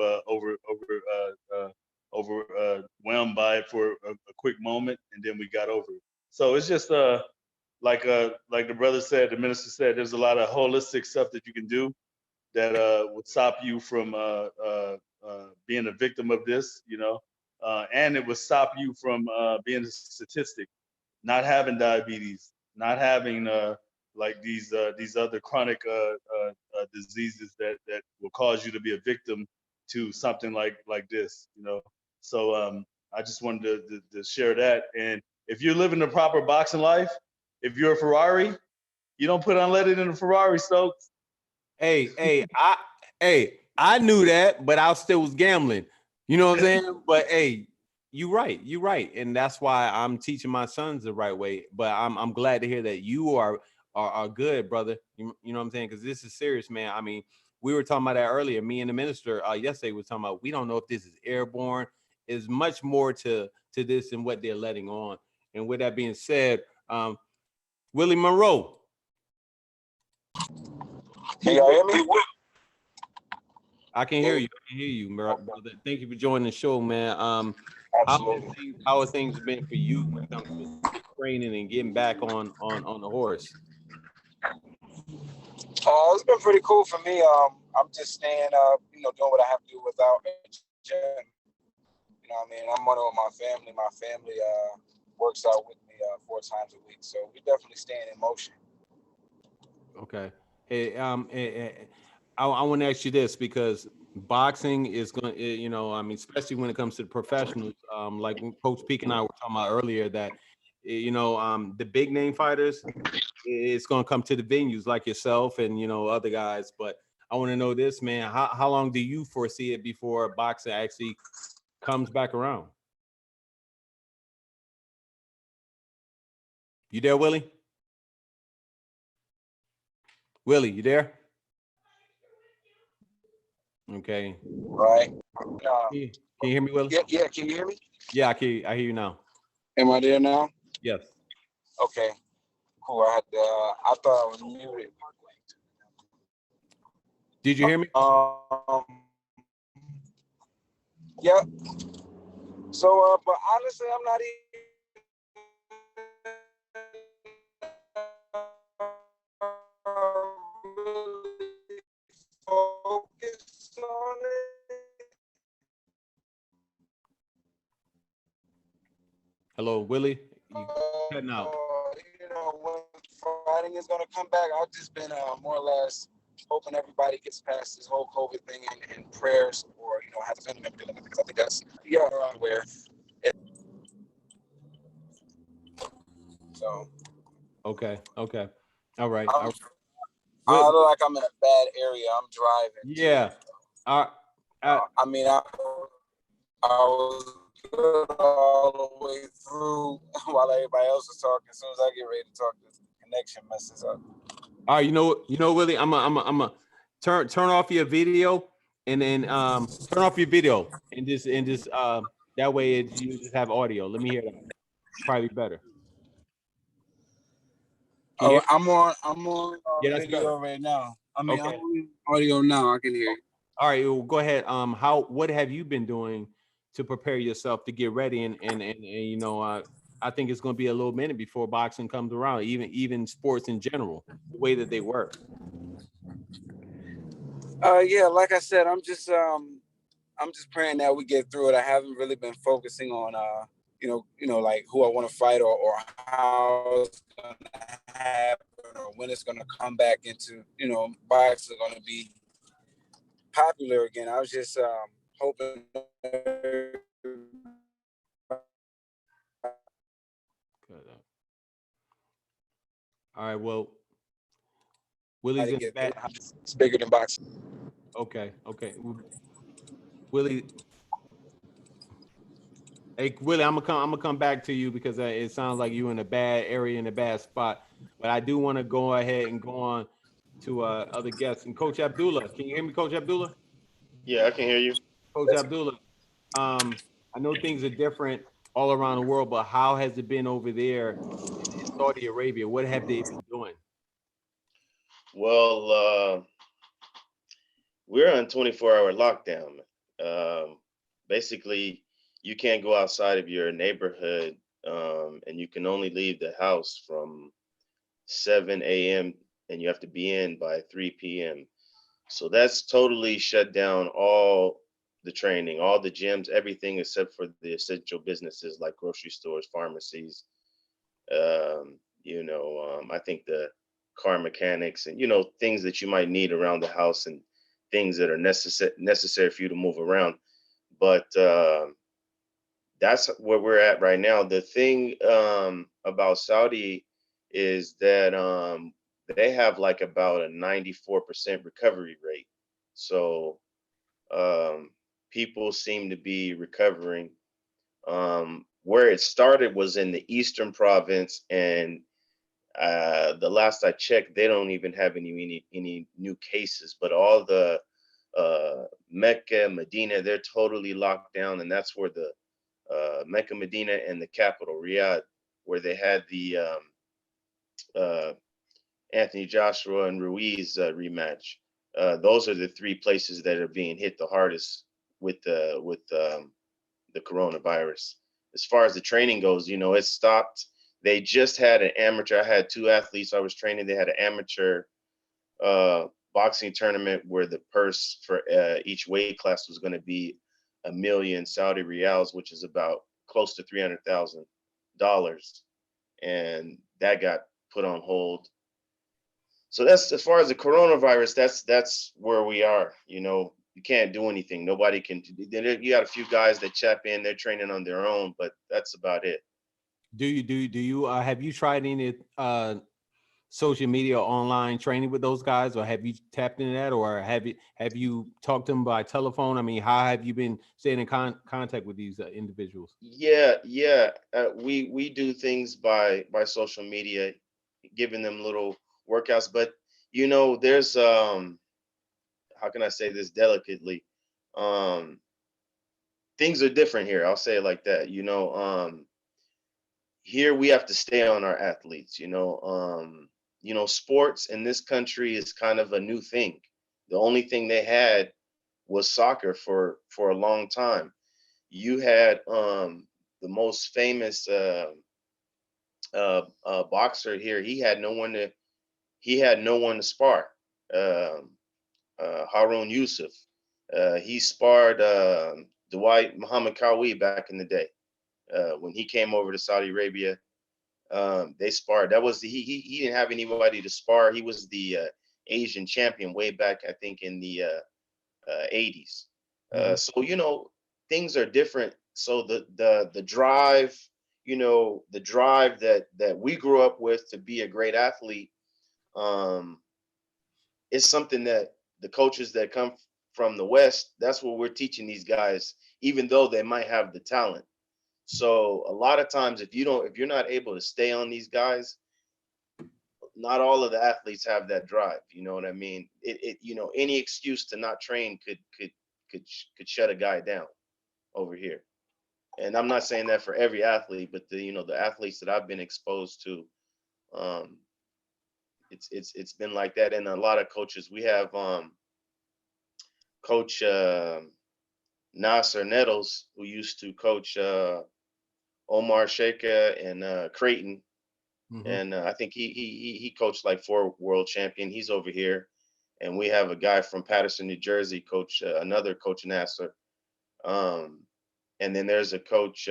overwhelmed by it for a quick moment, and then we got over it. So it's just like the brother said, the minister said, there's a lot of holistic stuff that you can do that would stop you from being a victim of this, and it would stop you from being a statistic, not having diabetes, not having like these other chronic diseases that will cause you to be a victim to something like this, you know. So I just wanted to share that. And if you're living the proper boxing life, if you're a Ferrari, you don't put unleaded in a Ferrari, Stokes. Hey, I knew that, but I still was gambling. You know what I'm saying? But hey, you're right, and that's why I'm teaching my sons the right way. But I'm glad to hear that you are good, brother. You know what I'm saying? Because this is serious, man. I mean, we were talking about that earlier. Me and the minister yesterday was talking about we don't know if this is airborne. Is much more to this than what they're letting on. And with that being said, Willie Monroe. Can y'all hear me? I can hear you, brother. Thank you for joining the show, man. Absolutely. How have things been for you when it comes to training and getting back on the horse? It's been pretty cool for me. I'm just staying doing what I have to do without a gym. You know what I mean? I'm running with my family. My family works out with me 4 times a week. So we definitely staying in motion. Okay. Hey, I want to ask you this because boxing is going to, I mean, especially when it comes to the professionals, like Coach Peak and I were talking about earlier that, the big name fighters, it's going to come to the venues like yourself and, other guys. But I want to know this, man, how long do you foresee it before boxing actually comes back around? You there, Willie? Willie, you there? Okay. Right. Can you hear me, Willie? Yeah. Can you hear me? Yeah, I hear you now. Am I there now? Yes. Okay. Cool. I thought I was muted. Did you hear me? Yeah. So, but honestly, I'm not even really focused on it. Hello, Willie. You cutting out. When fighting is gonna come back, I've just been more or less hoping everybody gets past this whole COVID thing and prayers, or has a family member dealing with it, because I think that's around where. So. Okay. All right. I look like I'm in a bad area. I'm driving. Yeah. I mean, I was good all the way through while everybody else was talking. As soon as I get ready to talk, the connection messes up. All right. You know, Willie, I'm a turn off your video and then turn off your video and just that way you just have audio. Let me hear that. Probably better. I'm on Yeah, that's video better. right now. I mean, Okay. I'm on audio now. I can hear you. All right, well, go ahead. What have you been doing to prepare yourself to get ready? And I think it's going to be a little minute before boxing comes around, even sports in general, the way that they work. Yeah, like I said, I'm just praying that we get through it. I haven't really been focusing on like who I want to fight or how it's gonna happen or when it's gonna come back into, boxing are gonna be popular again. I was just hoping. All right, well, Willie's in the back. It's bigger than boxing. Okay. Willie. Hey, Willie, I'm gonna come back to you because it sounds like you're in a bad area, in a bad spot. But I do want to go ahead and go on to other guests. And Coach Abdullah, can you hear me, Coach Abdullah? Yeah, I can hear you. Coach Abdullah, I know things are different all around the world, but how has it been over there in Saudi Arabia? What have they been doing? Well, we're on 24-hour lockdown. Basically, you can't go outside of your neighborhood, and you can only leave the house from 7 a.m. and you have to be in by 3 p.m. So that's totally shut down all the training, all the gyms, everything except for the essential businesses like grocery stores, pharmacies. I think the car mechanics and things that you might need around the house and things that are necessary for you to move around. But that's where we're at right now. The thing about Saudi is that they have like about a 94% recovery rate. So people seem to be recovering. Where it started was in the Eastern province, and the last I checked, they don't even have any new cases. But all the Mecca, Medina, they're totally locked down, and that's where the Mecca, Medina, and the capital Riyadh, where they had the uh, Anthony Joshua and Ruiz rematch. Those are the three places that are being hit the hardest with the coronavirus. As far as the training goes, it stopped. They just had an amateur. I had two athletes I was training. They had an amateur boxing tournament where the purse for each weight class was going to be 1 million Saudi riyals, which is about close to $300,000, and that got put on hold. So that's as far as the coronavirus. That's where we are. You can't do anything. Nobody can. You got a few guys that chap in. They're training on their own, but that's about it. Do you have you tried any social media online training with those guys, or have you tapped into that, or have you talked to them by telephone? I mean, how have you been staying in contact with these individuals? Yeah. We do things by social media, giving them little workouts. But there's how can I say this delicately? Things are different here. I'll say it like that. Here we have to stay on our athletes. Sports in this country is kind of a new thing. The only thing they had was soccer for a long time. You had the most famous boxer here. He had no one to spar. Harun Yusuf. He sparred Dwight Muhammad Kawi back in the day. When he came over to Saudi Arabia, they sparred. That was he didn't have anybody to spar. He was the Asian champion way back, I think, in the 80s. So things are different. So the drive, the drive that we grew up with to be a great athlete, is something that the coaches that come from the West, that's what we're teaching these guys, even though they might have the talent. So a lot of times, if you're not able to stay on these guys, not all of the athletes have that drive. You know what I mean? Any excuse to not train could shut a guy down over here. And I'm not saying that for every athlete, but the athletes that I've been exposed to, it's been like that. And a lot of coaches, we have Coach Nasser Nettles, who used to coach Omar Sheikha and Creighton. And I think he coached like 4 world champion. He's over here. And we have a guy from Patterson, New Jersey, another coach Nasser. And then there's a coach,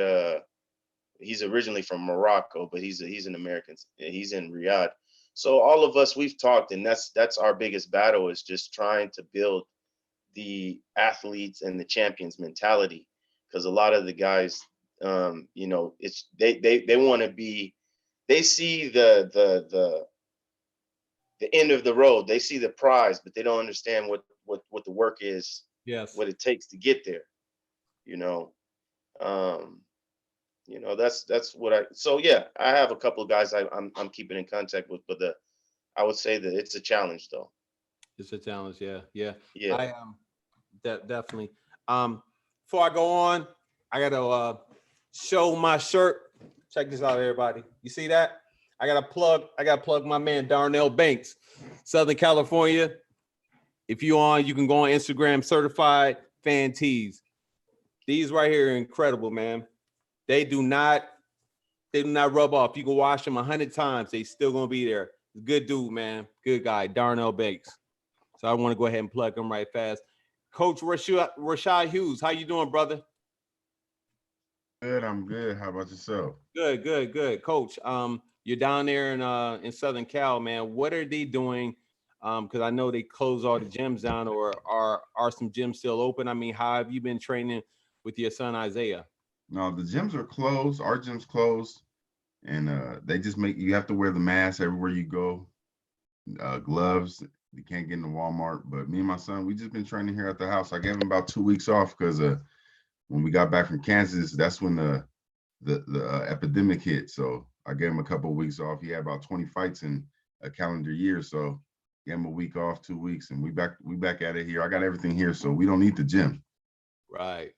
he's originally from Morocco, but he's an American. He's in Riyadh. So all of us, we've talked, and that's our biggest battle, is just trying to build the athletes and the champions mentality. Because a lot of the guys, it's they want to be, they see the end of the road. They see the prize, but they don't understand what the work is. Yes. What it takes to get there. That's what so yeah, I have a couple of guys I'm keeping in contact with, but I would say that it's a challenge though. It's a challenge. Yeah. Yeah. I definitely. Before I go on, I gotta show my shirt. Check this out, everybody. You see that? I gotta plug my man Darnell Banks, Southern California. If you can go on Instagram, certified fan tees. These right here are incredible, man. They do not rub off. You can wash them 100 times. They still gonna be there. Good dude, man. Good guy, Darnell Banks. So I want to go ahead and plug him right fast. Coach Rashad Hughes. How you doing, brother? Good, I'm good. How about yourself? Good, good, good. Coach, you're down there in Southern Cal, man. What are they doing? Because I know they close all the gyms down, or are some gyms still open? I mean, how have you been training with your son Isaiah? No, the gyms are closed. Our gym's closed, and they just make you have to wear the mask everywhere you go. Gloves. You can't get into Walmart. But me and my son, we just been training here at the house. I gave him about 2 weeks off because when we got back from Kansas, that's when the epidemic hit. So I gave him a couple of weeks off. He had about 20 fights in a calendar year. So gave him a week off, 2 weeks, and we back at it here. I got everything here, so we don't need the gym. Right.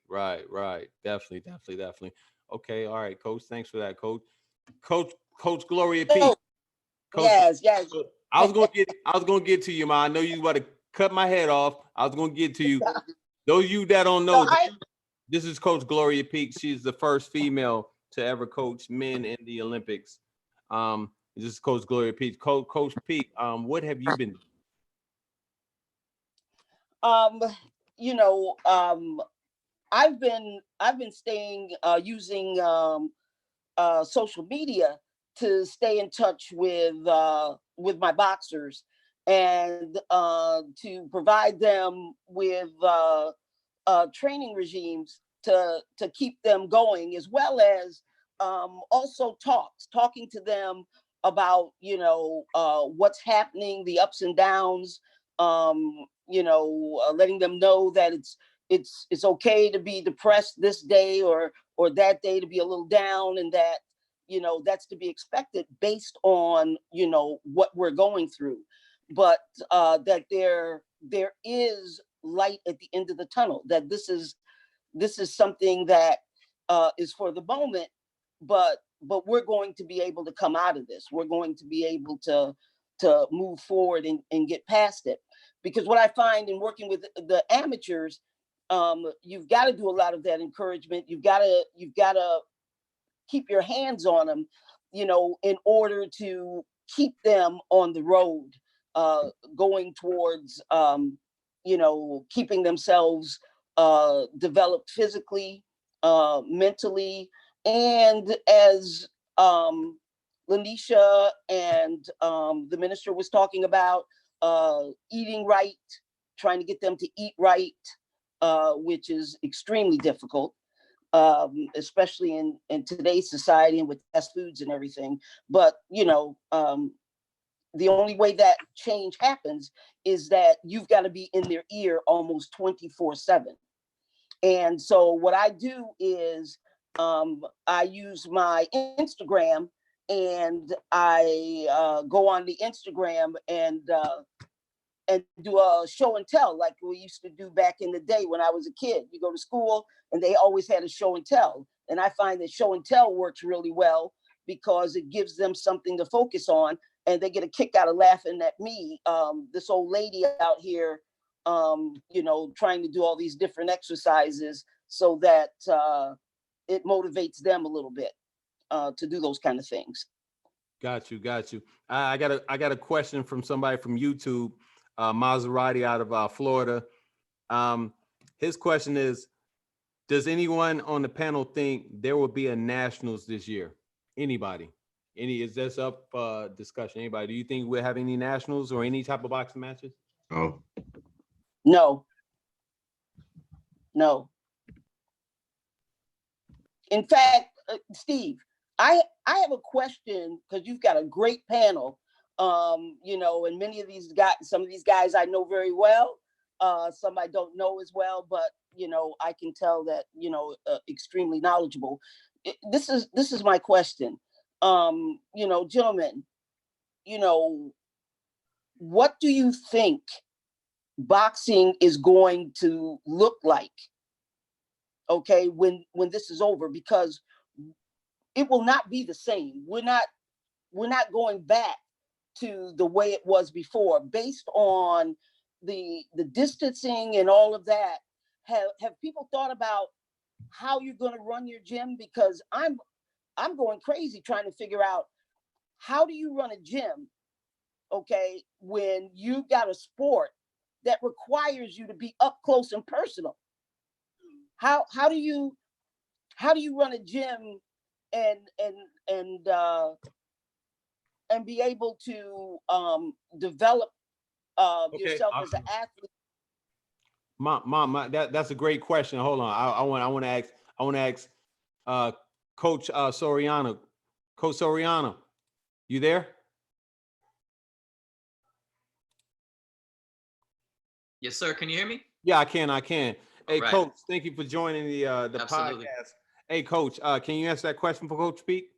Definitely. Okay, all right, Coach. Thanks for that, Coach. Coach Gloria P. So, Coach, yes. I was gonna get to you, man. I know you about to cut my head off. I was gonna get to you. Those of you that don't know, this is Coach Gloria Peak. She's the first female to ever coach men in the Olympics. This is Coach Gloria Peak. Coach Peak, what have you been doing? I've been staying using social media to stay in touch with my boxers and to provide them with training regimes to keep them going, as well as also talking to them about what's happening, the ups and downs, letting them know that it's okay to be depressed this day or that day, to be a little down, and that that's to be expected based on what we're going through, but that there is light at the end of the tunnel, that this is something that is for the moment, but we're going to be able to come out of this. We're going to be able to move forward and get past it. Because what I find in working with the amateurs, you've got to do a lot of that encouragement. You've got to keep your hands on them, in order to keep them on the road, going towards, keeping themselves developed physically, mentally, and as Lanisha and the minister was talking about, eating right, trying to get them to eat right, which is extremely difficult, especially in today's society and with fast foods and everything. But the only way that change happens is that you've got to be in their ear almost 24/7. And so what I do is I use my Instagram, and I go on the Instagram and do a show and tell, like we used to do back in the day when I was a kid. You go to school and they always had a show and tell. And I find that show and tell works really well because it gives them something to focus on, and they get a kick out of laughing at me, this old lady out here, trying to do all these different exercises so that it motivates them a little bit to do those kind of things. Got you. I got a question from somebody from YouTube, Maserati out of Florida. His question is, does anyone on the panel think there will be a nationals this year? Anybody? Is this up discussion? Anybody? Do you think we'll have any nationals or any type of boxing matches? Oh. No. In fact, Steve, I have a question, because you've got a great panel, and many of these guys, some of these guys I know very well, some I don't know as well, but I can tell that extremely knowledgeable. This is my question, gentlemen, what do you think boxing is going to look like, okay, when this is over? Because it will not be the same. We're not going back to the way it was before, based on the distancing and all of that. Have people thought about how you're going to run your gym? Because I'm going crazy trying to figure out, how do you run a gym, okay, when you've got a sport that requires you to be up close and personal. How do you run a gym and be able to develop yourself as an athlete? Mom, that's a great question. Hold on, I want to ask Coach Soriano. Coach Soriano, you there? Yes, sir. Can you hear me? Yeah, I can. Hey, Right. Coach, thank you for joining the Absolutely. podcast. Hey, Coach, can you answer that question for Coach Speak?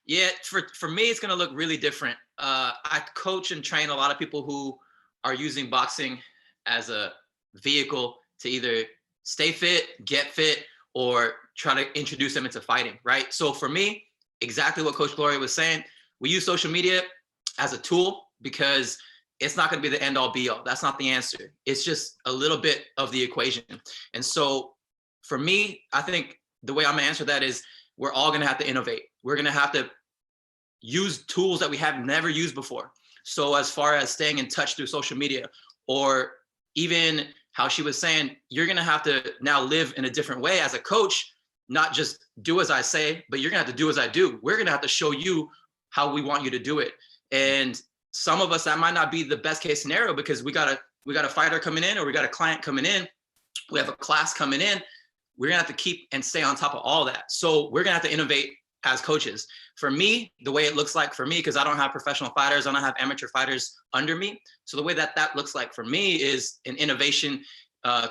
Yeah, for me, it's gonna look really different. I coach and train a lot of people who are using boxing as a vehicle to either stay fit, get fit, or try to introduce them into fighting, right? So for me, exactly what Coach Gloria was saying, we use social media as a tool because it's not going to be the end all be all. That's not the answer. It's just a little bit of the equation. And so for me, I think the way I'm gonna answer that is we're all gonna have to innovate. We're gonna have to use tools that we have never used before. So as far as staying in touch through social media, or even how she was saying, you're gonna have to now live in a different way as a coach, not just do as I say, but you're gonna have to do as I do. We're gonna have to show you how we want you to do it. And some of us, that might not be the best case scenario because we got a fighter coming in, or we got a client coming in, we have a class coming in. We're gonna have to keep and stay on top of all that. So we're gonna have to innovate as coaches. For me, the way it looks like for me, because I don't have professional fighters, I don't have amateur fighters under me. So the way that looks like for me is an innovation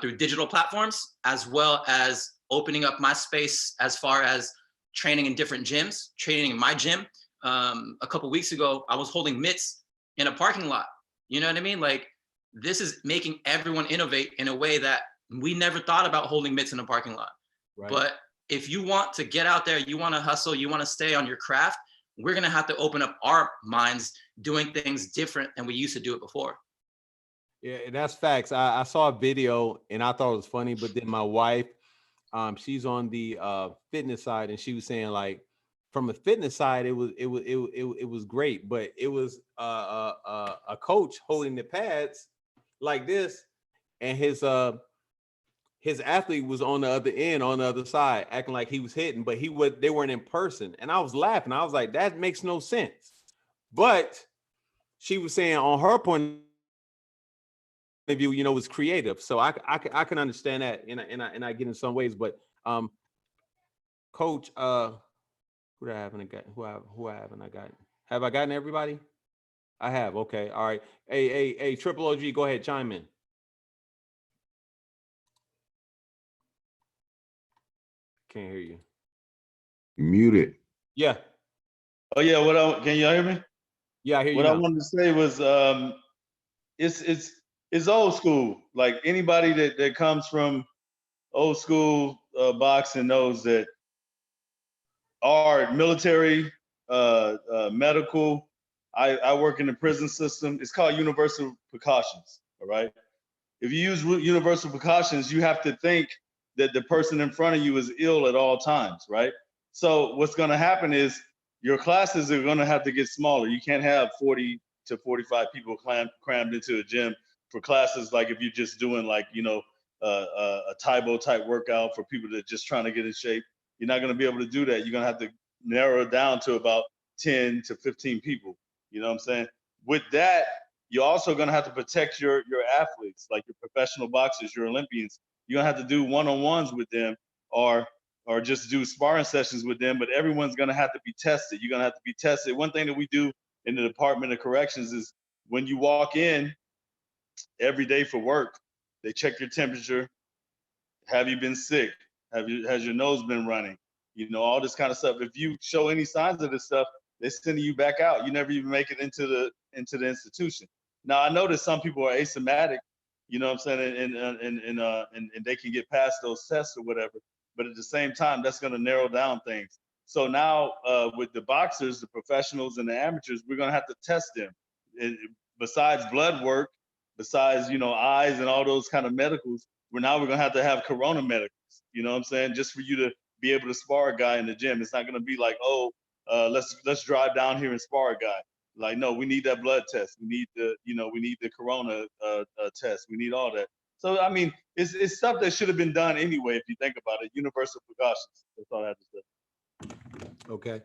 through digital platforms, as well as opening up my space as far as training in different gyms, training in my gym. A couple weeks ago, I was holding mitts in a parking lot. You know what I mean? Like, this is making everyone innovate in a way that we never thought about holding mitts in a parking lot. Right. But if you want to get out there, you want to hustle, you want to stay on your craft, we're going to have to open up our minds doing things different than we used to do it before. Yeah, that's facts. I saw a video and I thought it was funny, but then my wife, she's on the fitness side, and she was saying, like, from a fitness side, it was great, but it was a coach holding the pads like this, and his athlete was on the other end, on the other side, acting like he was hitting, but they weren't in person. And I was laughing. I was like, that makes no sense. But she was saying on her point of view, you know, was creative. So I can understand that, and I get in some ways. But Coach, who haven't I got? Who I haven't I got? Have I gotten everybody? I have. Okay. All right. Hey, Triple OG, go ahead, chime in. Can't hear you. Muted. Yeah. Oh yeah. Can you hear me? Yeah, I hear you. What I wanted to say was, it's old school. Like, anybody that comes from old school boxing knows that our military, medical. I work in the prison system. It's called universal precautions. All right. If you use universal precautions, you have to think that the person in front of you is ill at all times, right? So what's going to happen is your classes are going to have to get smaller. You can't have 40 to 45 people crammed into a gym for classes. Like, if you're just doing, like, you know, a Taibo type workout for people that are just trying to get in shape, you're not going to be able to do that. You're going to have to narrow it down to about 10 to 15 people. You know what I'm saying? With that, you're also going to have to protect your athletes, like your professional boxers, your Olympians. You're going to have to do one-on-ones with them, or just do sparring sessions with them, but everyone's going to have to be tested. You're going to have to be tested. One thing that we do in the Department of Corrections is, when you walk in every day for work, they check your temperature. Have you been sick? Has your nose been running? You know, all this kind of stuff. If you show any signs of this stuff, they're sending you back out. You never even make it into the institution. Now, I know that some people are asymptomatic, you know what I'm saying, and they can get past those tests or whatever. But at the same time, that's going to narrow down things. So now, with the boxers, the professionals, and the amateurs, we're going to have to test them. Besides blood work, besides, you know, eyes and all those kind of medicals, we're going to have corona medicals. You know what I'm saying? Just for you to be able to spar a guy in the gym. It's not going to be like, oh, let's drive down here and spar a guy. Like, no, we need that blood test. We need the, we need the corona test. We need all that. So I mean, it's stuff that should have been done anyway. If you think about it, universal precautions. That's all I have to say. Okay.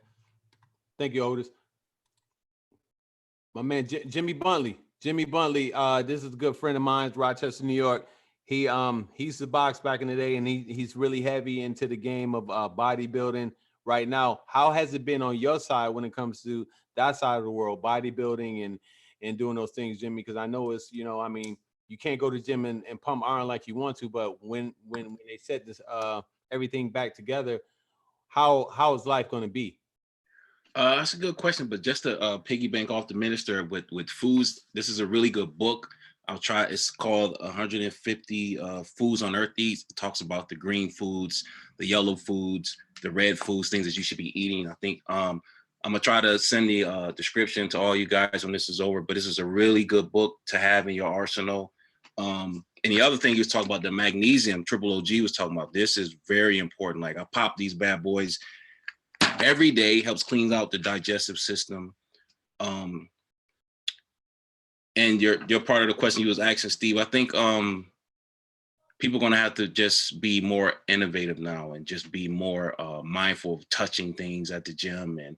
Thank you, Otis. My man Jimmy Buntley. Jimmy Buntley, this is a good friend of mine, Rochester, New York. He used to box back in the day, and he's really heavy into the game of bodybuilding right now. How has it been on your side when it comes to that side of the world, bodybuilding and doing those things, Jimmy? Because I know it's, I mean, you can't go to the gym and pump iron like you want to, but when they set this everything back together, how is life going to be? That's a good question, but just to piggyback off the minister with foods, this is a really good book. I'll try. It's called 150 Foods on Earth Eats. It talks about the green foods, the yellow foods, the red foods, things that you should be eating. I think I'm gonna try to send the description to all you guys when this is over. But this is a really good book to have in your arsenal. And the other thing he was talking about, the magnesium, Triple OG was talking about. This is very important. Like, I pop these bad boys every day, helps clean out the digestive system. And your part of the question you was asking, Steve, I think people are gonna have to just be more innovative now and just be more mindful of touching things at the gym and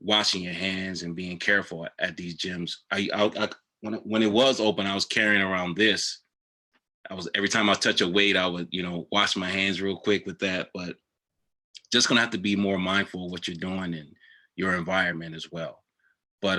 washing your hands and being careful at these gyms. When it was open, I was carrying around this. Every time I touch a weight, I would, wash my hands real quick with that, but just gonna have to be more mindful of what you're doing in your environment as well. But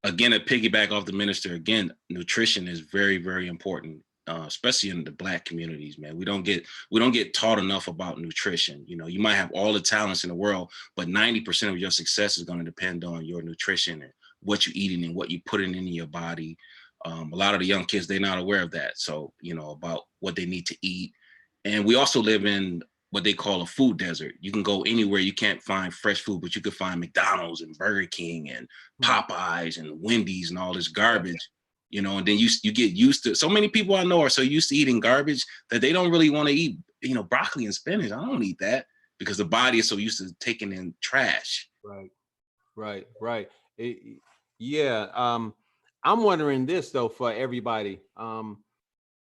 again, to piggyback off the minister, again, nutrition is very, very important, especially in the Black communities, man. We don't get taught enough about nutrition. You might have all the talents in the world, but 90% of your success is going to depend on your nutrition and what you're eating and what you're putting into your body. A lot of the young kids, they're not aware of that. So, about what they need to eat. And we also live in what they call a food desert. You can go anywhere, you can't find fresh food, but you could find McDonald's and Burger King and Popeyes and Wendy's and all this garbage, and then you get used to, so many people I know are so used to eating garbage that they don't really want to eat, broccoli and spinach. I don't eat that because the body is so used to taking in trash. Right. I'm wondering this though, for everybody,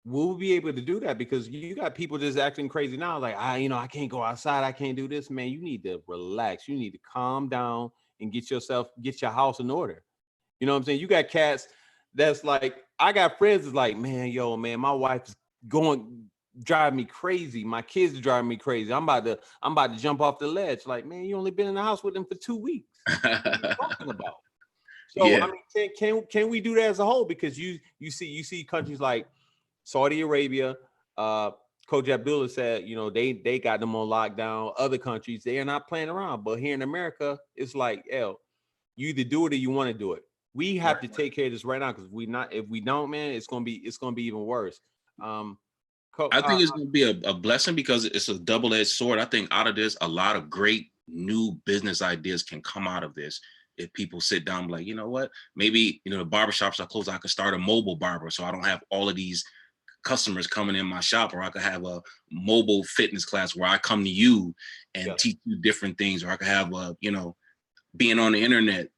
will we be able to do that? Because you got people just acting crazy now. Like, I can't go outside. I can't do this, man. You need to relax. You need to calm down and get your house in order. You know what I'm saying? You got cats that's like, I got friends that's like, man, my wife is drive me crazy. My kids are driving me crazy. I'm about to jump off the ledge. Like, man, you only been in the house with them for 2 weeks. What are you talking about? So yeah. I mean, can we do that as a whole? Because you see countries like Saudi Arabia, Coach Abdullah said, they got them on lockdown. Other countries, they are not playing around. But here in America, it's like, you either do it or you want to do it. We have to take care of this right now, because if we don't, man, it's gonna be even worse. I think it's gonna be a blessing, because it's a double-edged sword. I think out of this, a lot of great new business ideas can come out of this. If people sit down, like, you know what, maybe, the barbershops are closed, I could start a mobile barber, so I don't have all of these customers coming in my shop, or I could have a mobile fitness class where I come to you and teach you different things, or I could have being on the internet.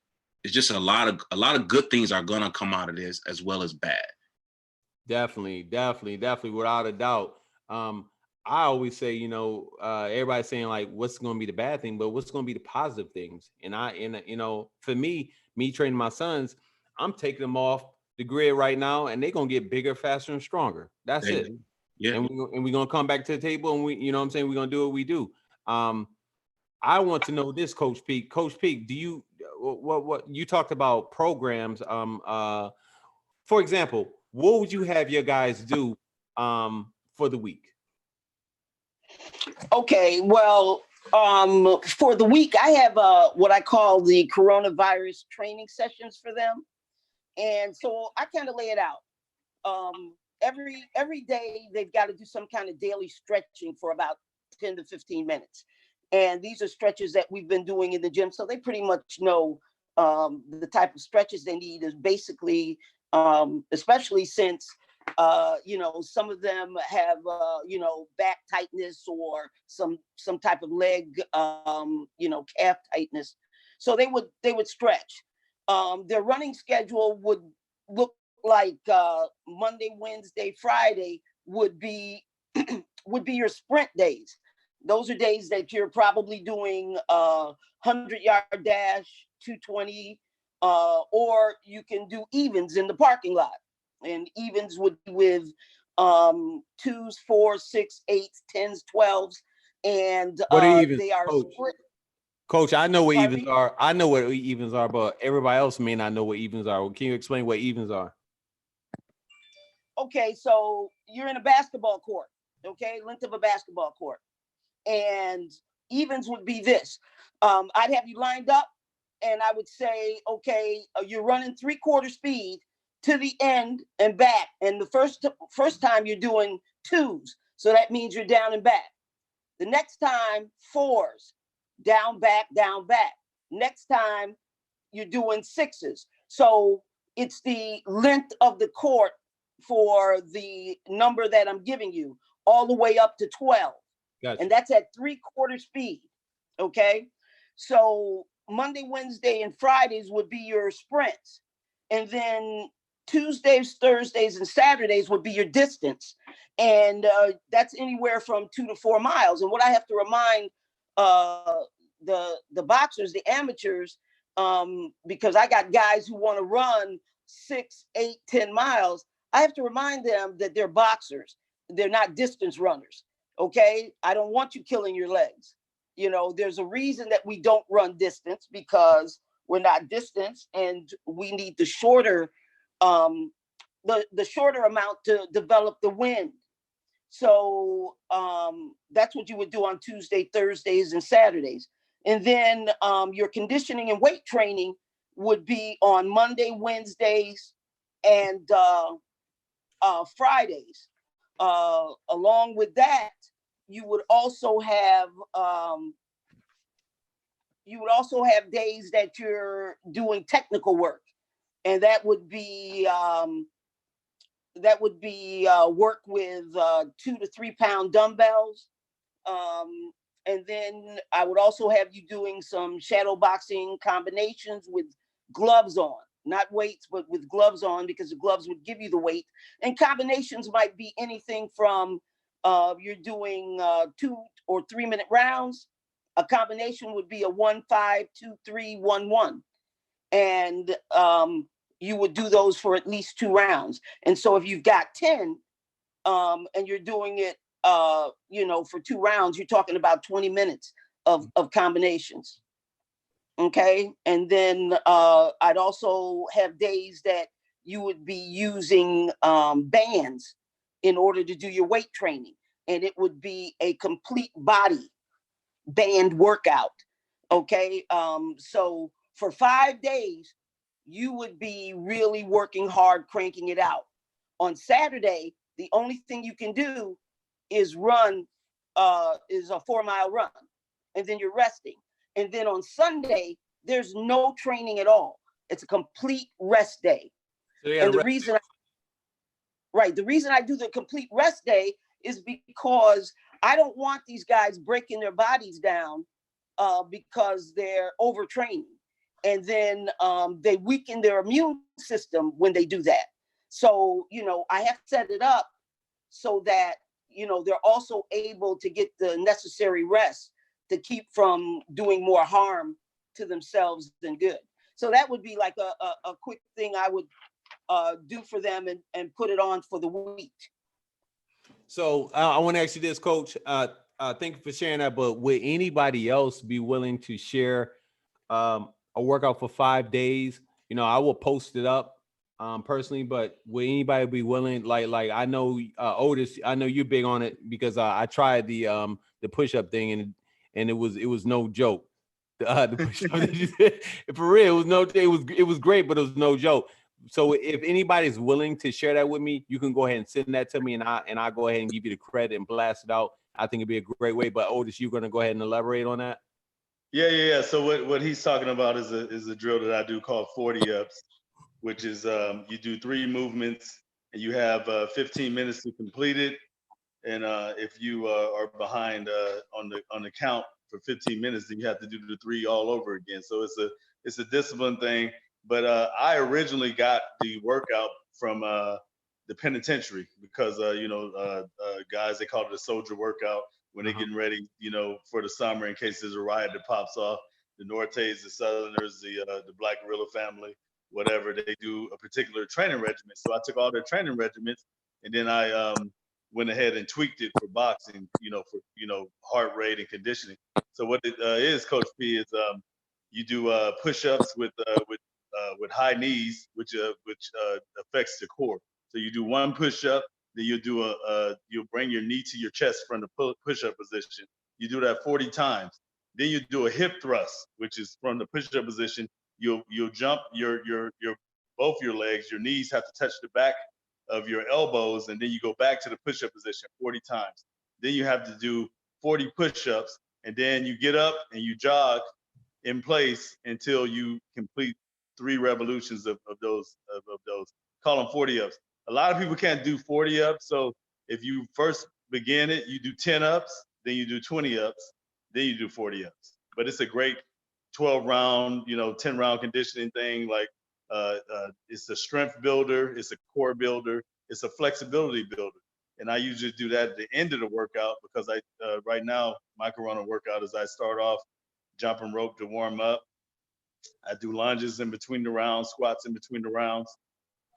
It's just a lot of good things are gonna come out of this, as well as bad. Definitely, without a doubt. I always say, everybody's saying like, what's going to be the bad thing, but what's going to be the positive things? And for me training my sons, I'm taking them off the grid right now, and they're going to get bigger, faster, and stronger. That's it. Yeah. And we're going to come back to the table, and we're going to do what we do. I want to know this, Coach Peak. Coach Peak, do you, what you talked about programs, for example, what would you have your guys do for the week? Okay, well, for the week, I have what I call the coronavirus training sessions for them. And so I kind of lay it out. Every day, they've got to do some kind of daily stretching for about 10 to 15 minutes. And these are stretches that we've been doing in the gym. So they pretty much know the type of stretches they need is basically, especially since some of them have, back tightness or some type of leg, calf tightness. So they would stretch. Their running schedule would look like Monday, Wednesday, Friday would be would be your sprint days. Those are days that you're probably doing 100-yard dash, 220, or you can do evens in the parking lot. And evens would be with 2s, 4s, 6, 8s, 10s, 12s, and What are evens, they are Coach? split. Coach, I know what Pardon evens me? are. I know what evens are, but everybody else may not know what evens are. Can you explain what evens are? Okay, so you're in a basketball court, okay, length of a basketball court. And evens would be this. I'd have you lined up and I would say, okay, you're running 3/4 speed to the end and back. And the first time you're doing 2s. So that means you're down and back. The next time, 4s, down, back, down, back. Next time you're doing 6s. So it's the length of the court for the number that I'm giving you, all the way up to 12. Gotcha. And that's at 3/4 speed. Okay. So Monday, Wednesday, and Fridays would be your sprints. And then Tuesdays, Thursdays, and Saturdays would be your distance. And that's anywhere from 2 to 4 miles. And what I have to remind the boxers, the amateurs, because I got guys who want to run 6, 8, 10 miles. I have to remind them that they're boxers. They're not distance runners. Okay. I don't want you killing your legs. You know, there's a reason that we don't run distance, because we're not distance and we need the shorter, the shorter amount to develop the wind. So that's what you would do on Tuesday, Thursdays, and Saturdays. And then your conditioning and weight training would be on Monday, Wednesdays, and Fridays. Along with that, you would also have days that you're doing technical work, and that would be work with 2 to 3 pound dumbbells. And then I would also have you doing some shadow boxing combinations with gloves on, not weights, but with gloves on, because the gloves would give you the weight. And combinations might be anything from you're doing 2 or 3 minute rounds. A combination would be a 1, 5, 2, 3, 1, 1. And you would do those for at least 2 rounds. And so if you've got 10 and you're doing it, for 2 rounds, you're talking about 20 minutes of combinations. Okay. And then I'd also have days that you would be using bands in order to do your weight training. And it would be a complete body band workout. Okay. So for 5 days, you would be really working hard, cranking it out. On Saturday, the only thing you can do is run, is a 4-mile run, and then you're resting. And then on Sunday, there's no training at all. It's a complete rest day. So And the reason I do the complete rest day is because I don't want these guys breaking their bodies down because they're overtraining. And then they weaken their immune system when they do that. So, I have to set it up so that, they're also able to get the necessary rest to keep from doing more harm to themselves than good. So that would be like a quick thing I would do for them and put it on for the week. So I want to ask you this, Coach. Thank you for sharing that. But would anybody else be willing to share a workout for 5 days? I will post it up personally, but would anybody be willing? Like I know Otis, I know you're big on it, because I tried the push-up thing and it was no joke. The push-up, for real, it was great, but it was no joke. So if anybody's willing to share that with me, you can go ahead and send that to me, and I'll go ahead and give you the credit and blast it out. I think it'd be a great way. But Otis, you're gonna go ahead and elaborate on that? Yeah. So what he's talking about is a drill that I do called 40 ups, which is you do 3 movements and you have 15 minutes to complete it. And if you are behind on the count, for 15 minutes, then you have to do the 3 all over again. So it's a discipline thing. But I originally got the workout from the penitentiary because guys, they call it a soldier workout when they're getting ready, for the summer in case there's a riot that pops off. The Nortes, the Southerners, the Black Guerrilla family, whatever, they do a particular training regimen. So I took all their training regimens and then I went ahead and tweaked it for boxing, for heart rate and conditioning. So what it is, Coach P, is you do push-ups with high knees, which affects the core. So you do one push-up, then you'll bring your knee to your chest from the push-up position. You do that 40 times. Then you do a hip thrust, which is from the push-up position. You'll jump your both your legs. Your knees have to touch the back of your elbows, and then you go back to the push-up position 40 times. Then you have to do 40 push-ups, and then you get up and you jog in place until you complete 3 revolutions of those. Call them 40 ups. A lot of people can't do 40 ups, so if you first begin it, you do 10 ups, then you do 20 ups, then you do 40 ups. But it's a great 12-round, 10-round conditioning thing. Like it's a strength builder, it's a core builder, it's a flexibility builder. And I usually do that at the end of the workout because right now my Corona workout is I start off jumping rope to warm up. I do lunges in between the rounds, squats in between the rounds,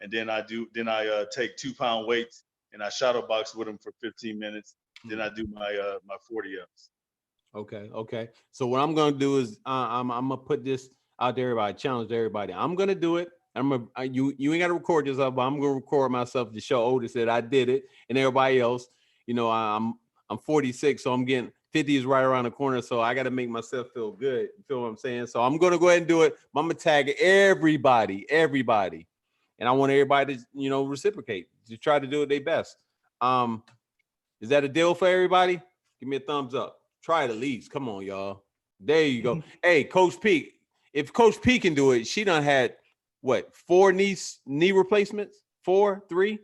and then I take 2-pound weights and I shadow box with them for 15 minutes. Then I do my 40 ups. Okay. So what I'm gonna do is I'm gonna put this out there, everybody, challenge everybody. I'm gonna do it. You ain't gotta record yourself, but I'm gonna record myself to show Otis that I did it, and everybody else. I'm 46, so I'm getting 50 is right around the corner, so I got to make myself feel good. You feel what I'm saying? So I'm gonna go ahead and do it. I'm gonna tag everybody, and I want everybody to reciprocate, to try to do it their best. Is that a deal for everybody? Give me a thumbs up. Try it at least. Come on, y'all. There you go. Hey, Coach P. If Coach P can do it, she done had what, 4 knee replacements? 4, 3?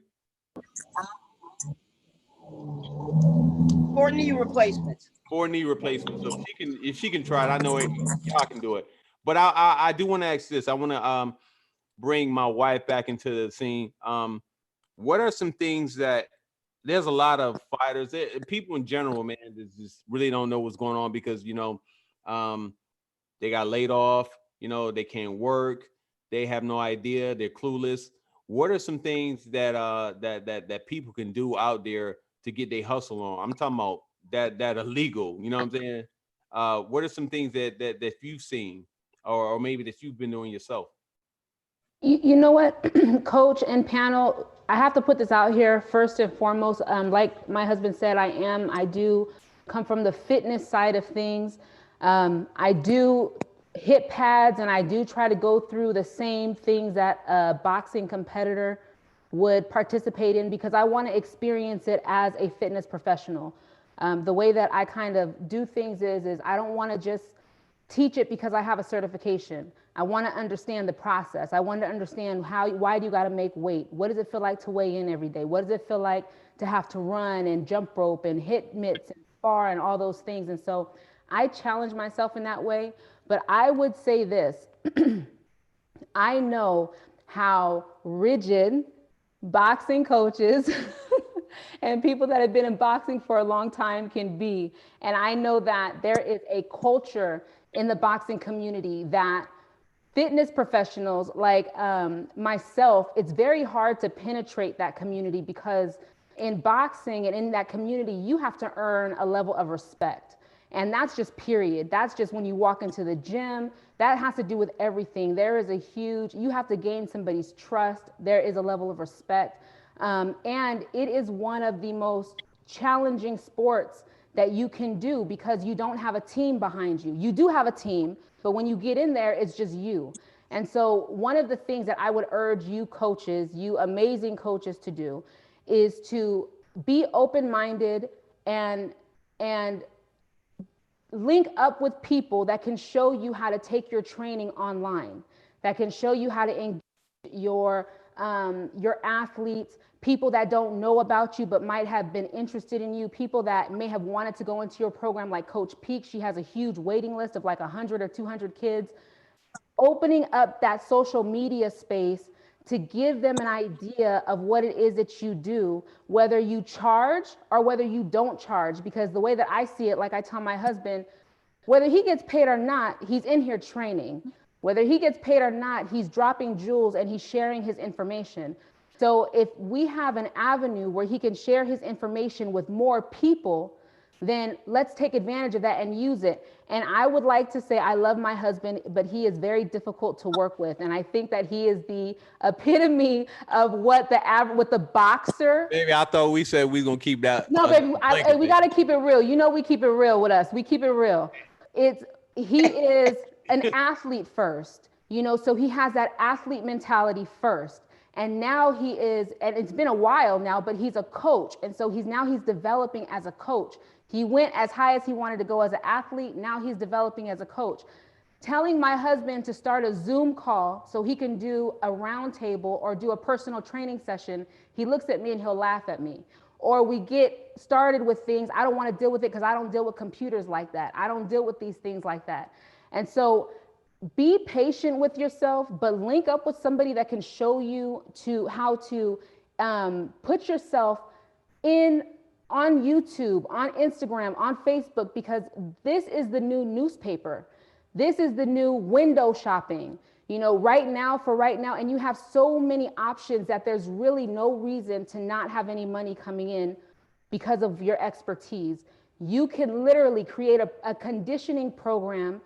4 knee replacements. 4 knee replacements. So if she can try it, I know y'all can do it. But I do want to ask this. I want to bring my wife back into the scene. What are some things that there's a lot of fighters, people in general, man, just really don't know what's going on because they got laid off, they can't work, they have no idea, they're clueless. What are some things that that people can do out there to get their hustle on? I'm talking about that are legal, you know what I'm saying? What are some things that you've seen or maybe that you've been doing yourself? You know what, Coach and panel, I have to put this out here first and foremost. Like my husband said, I do come from the fitness side of things. I do hit pads and I do try to go through the same things that a boxing competitor would participate in because I want to experience it as a fitness professional. The way that I kind of do things is I don't want to just teach it because I have a certification. I want to understand the process. I want to understand why do you got to make weight? What does it feel like to weigh in every day? What does it feel like to have to run and jump rope and hit mitts and spar and all those things? And so I challenge myself in that way. But I would say this, I know how rigid boxing coaches and people that have been in boxing for a long time can be. And I know that there is a culture in the boxing community that fitness professionals like myself, it's very hard to penetrate that community because in boxing and in that community, you have to earn a level of respect. And that's just period. That's just when you walk into the gym, that has to do with everything. There is you have to gain somebody's trust. There is a level of respect. And it is one of the most challenging sports that you can do because you don't have a team behind you. You do have a team, but when you get in there, it's just you. And so one of the things that I would urge you coaches, you amazing coaches to do is to be open-minded and link up with people that can show you how to take your training online, that can show you how to engage your athletes, people that don't know about you but might have been interested in you, people that may have wanted to go into your program, like Coach Peak. She has a huge waiting list of like 100 or 200 kids. Opening up that social media space to give them an idea of what it is that you do, whether you charge or whether you don't charge. Because the way that I see it, like I tell my husband, whether he gets paid or not, he's in here training. Whether he gets paid or not, he's dropping jewels and he's sharing his information. So if we have an avenue where he can share his information with more people, then let's take advantage of that and use it. And I would like to say I love my husband, but he is very difficult to work with. And I think that he is the epitome of what the boxer. Baby, I thought we said we was gonna keep that. No, baby, we got to keep it real. You know, we keep it real with us. We keep it real. He is an athlete first, you know, so he has that athlete mentality first. And now he is, and it's been a while now, but he's a coach. And so he's developing as a coach. He went as high as he wanted to go as an athlete. Now he's developing as a coach. Telling my husband to start a Zoom call so he can do a roundtable or do a personal training session, he looks at me and he'll laugh at me. Or we get started with things, I don't want to deal with it because I don't deal with computers like that. I don't deal with these things like that. And so be patient with yourself, but link up with somebody that can show you how to put yourself in on YouTube, on Instagram, on Facebook, because this is the new newspaper. This is the new window shopping, you know, right now, and you have so many options that there's really no reason to not have any money coming in because of your expertise. You can literally create a conditioning program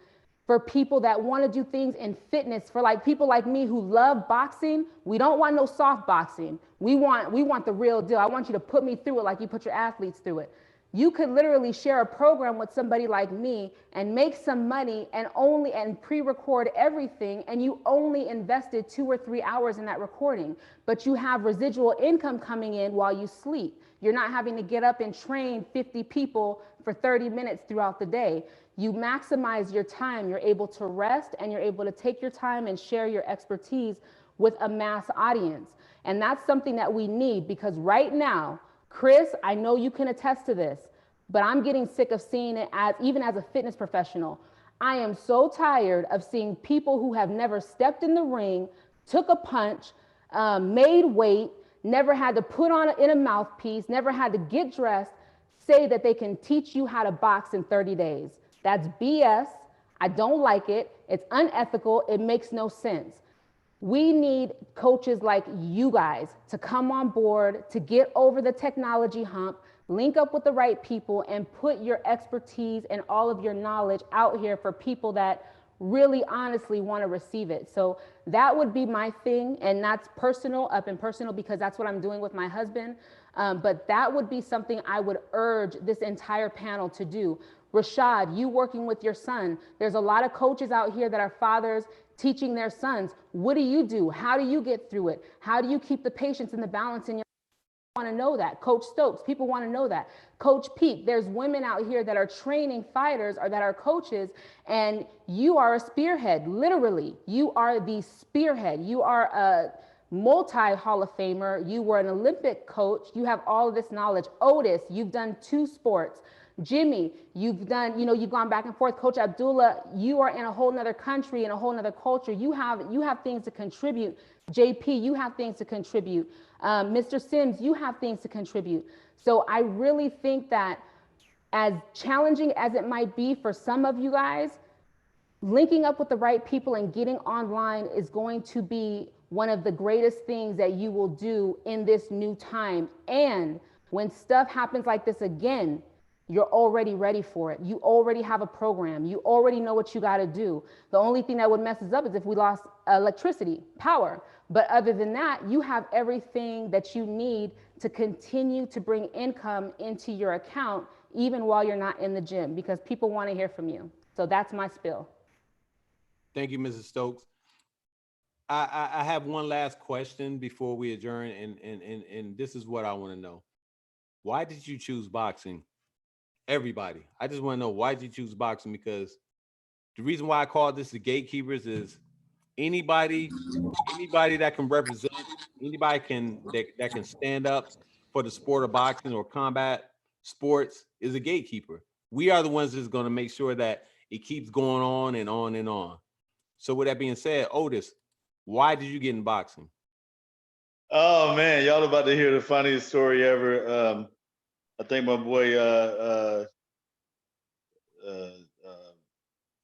for people that want to do things in fitness, for like people like me who love boxing. We don't want no soft boxing. We want the real deal. I want you to put me through it like you put your athletes through it. You could literally share a program with somebody like me and make some money and pre-record everything, and you only invested 2 or 3 hours in that recording, but you have residual income coming in while you sleep. You're not having to get up and train 50 people for 30 minutes throughout the day. You maximize your time. You're able to rest and you're able to take your time and share your expertise with a mass audience. And that's something that we need, because right now, Chris, I know you can attest to this, but I'm getting sick of seeing it even as a fitness professional. I am so tired of seeing people who have never stepped in the ring, took a punch, made weight, never had to put on in a mouthpiece, never had to get dressed, say that they can teach you how to box in 30 days. That's BS. I don't like it. It's unethical. It makes no sense. We need coaches like you guys to come on board, to get over the technology hump, link up with the right people, and put your expertise and all of your knowledge out here for people that really honestly want to receive it. So that would be my thing, and that's personal, up and personal, because that's what I'm doing with my husband. But that would be something I would urge this entire panel to do. Rashad, you working with your son. There's a lot of coaches out here that are fathers teaching their sons. What do you do? How do you get through it? How do you keep the patience and the balance in your want to know that? Coach Stokes, people want to know that. Coach Peak, there's women out here that are training fighters or that are coaches, and you are a spearhead, literally. You are the spearhead. You are a multi-Hall of Famer. You were an Olympic coach. You have all of this knowledge. Otis, you've done 2 sports. Jimmy, you've gone back and forth. Coach Abdullah, you are in a whole nother country, in a whole nother culture. You have things to contribute. JP, you have things to contribute. Mr. Sims, you have things to contribute. So I really think that, as challenging as it might be for some of you guys, linking up with the right people and getting online is going to be one of the greatest things that you will do in this new time. And when stuff happens like this again, you're already ready for it. You already have a program. You already know what you got to do. The only thing that would mess us up is if we lost electricity, power. But other than that, you have everything that you need to continue to bring income into your account, even while you're not in the gym, because people want to hear from you. So that's my spill. Thank you, Mrs. Stokes. I have one last question before we adjourn, and this is what I want to know. Why did you choose boxing? Everybody. I just want to know, why did you choose boxing? Because the reason why I call this the gatekeepers is anybody that can represent Anybody that can stand up for the sport of boxing or combat sports is a gatekeeper. We are the ones that's going to make sure that it keeps going on and on and on. So with that being said, Otis, why did you get in boxing? Oh man, y'all about to hear the funniest story ever. I think my boy,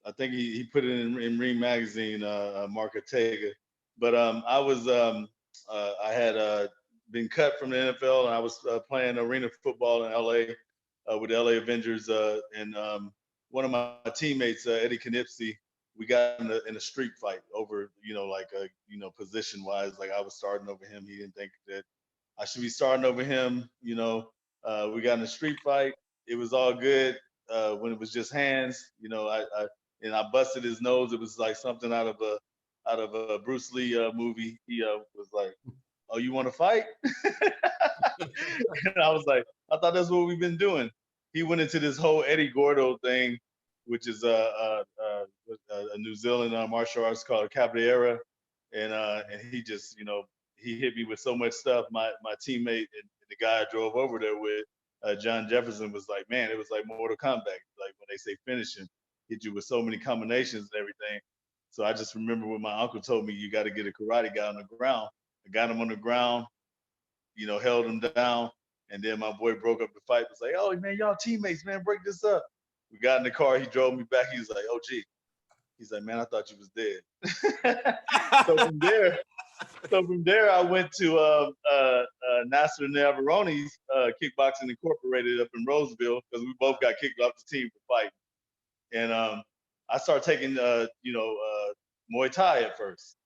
I think he put it in Ring Magazine, Mark Ortega. But I had been cut from the NFL, and I was playing arena football in LA with the LA Avengers, and one of my teammates, Eddie Knipsey, we got in a street fight over, position wise. Like I was starting over him. He didn't think that I should be starting over him. We got in a street fight. It was all good when it was just hands. I busted his nose. It was like something out of a Bruce Lee movie. He was like, "Oh, you want to fight?" And I was like, "I thought that's what we've been doing." He went into this whole Eddie Gordo thing, which is a New Zealand martial arts called Capoeira, and he just, he hit me with so much stuff. My teammate and the guy I drove over there with, John Jefferson, was like, "Man, it was like Mortal Kombat. Like when they say finishing, hit you with so many combinations and everything." So I just remember when my uncle told me, "You got to get a karate guy on the ground." I got him on the ground, held him down. And then my boy broke up the fight. Was like, "Oh man, y'all teammates, man, break this up." We got in the car. He drove me back. He was like, "Oh gee," he's like, "Man, I thought you was dead." So from there, I went to Nasser Navaroni's Kickboxing Incorporated up in Roseville, because we both got kicked off the team for fighting. And I started taking, Muay Thai at first,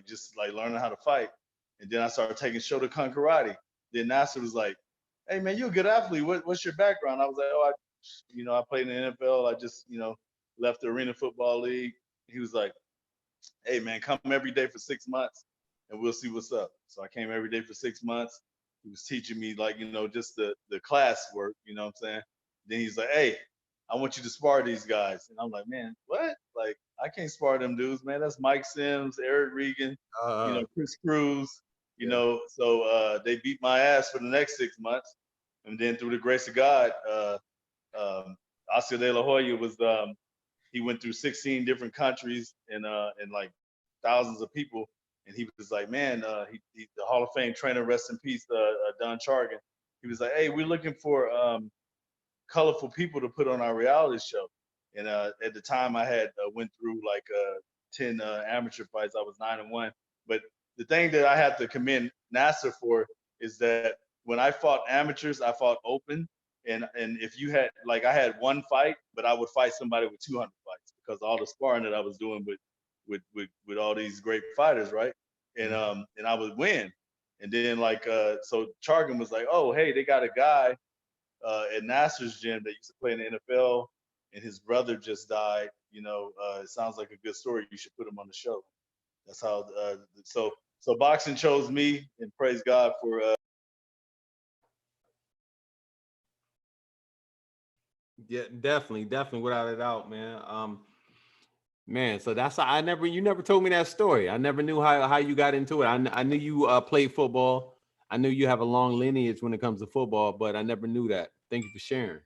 just learning how to fight. And then I started taking Shotokan karate. Then Nasser was like, "Hey man, you're a good athlete. What's your background?" I was like, "Oh, I played in the NFL. I just, left the Arena Football League." He was like, "Hey man, come every day for 6 months and we'll see what's up." So I came every day for 6 months. He was teaching me just the class work, you know what I'm saying? Then he's like, "Hey, I want you to spar these guys." And I'm like, "Man, what? Like, I can't spar them dudes, man. That's Mike Sims, Eric Regan, Chris Cruz, So they beat my ass for the next 6 months. And then through the grace of God, Oscar De La Hoya was, he went through 16 different countries and like thousands of people. And he was like, "Man, he the Hall of Fame trainer, rest in peace, Don Chargan." He was like, "Hey, we're looking for colorful people to put on our reality show." And at the time I had went through 10 amateur fights. I was 9-1. But the thing that I have to commend Nasser for is that when I fought amateurs, I fought open. And if you had, I had one fight, but I would fight somebody with 200 fights because all the sparring that I was doing with all these great fighters, right? And I would win. And then so Chargan was like, "Oh, hey, they got a guy at Nasser's gym that used to play in the NFL, and his brother just died. It sounds like a good story. You should put him on the show." That's how. So boxing chose me, and praise God for. Yeah, definitely, without a doubt, man. Man, so that's you never told me that story. I never knew how you got into it. I knew you played football. I knew you have a long lineage when it comes to football, but I never knew that. Thank you for sharing.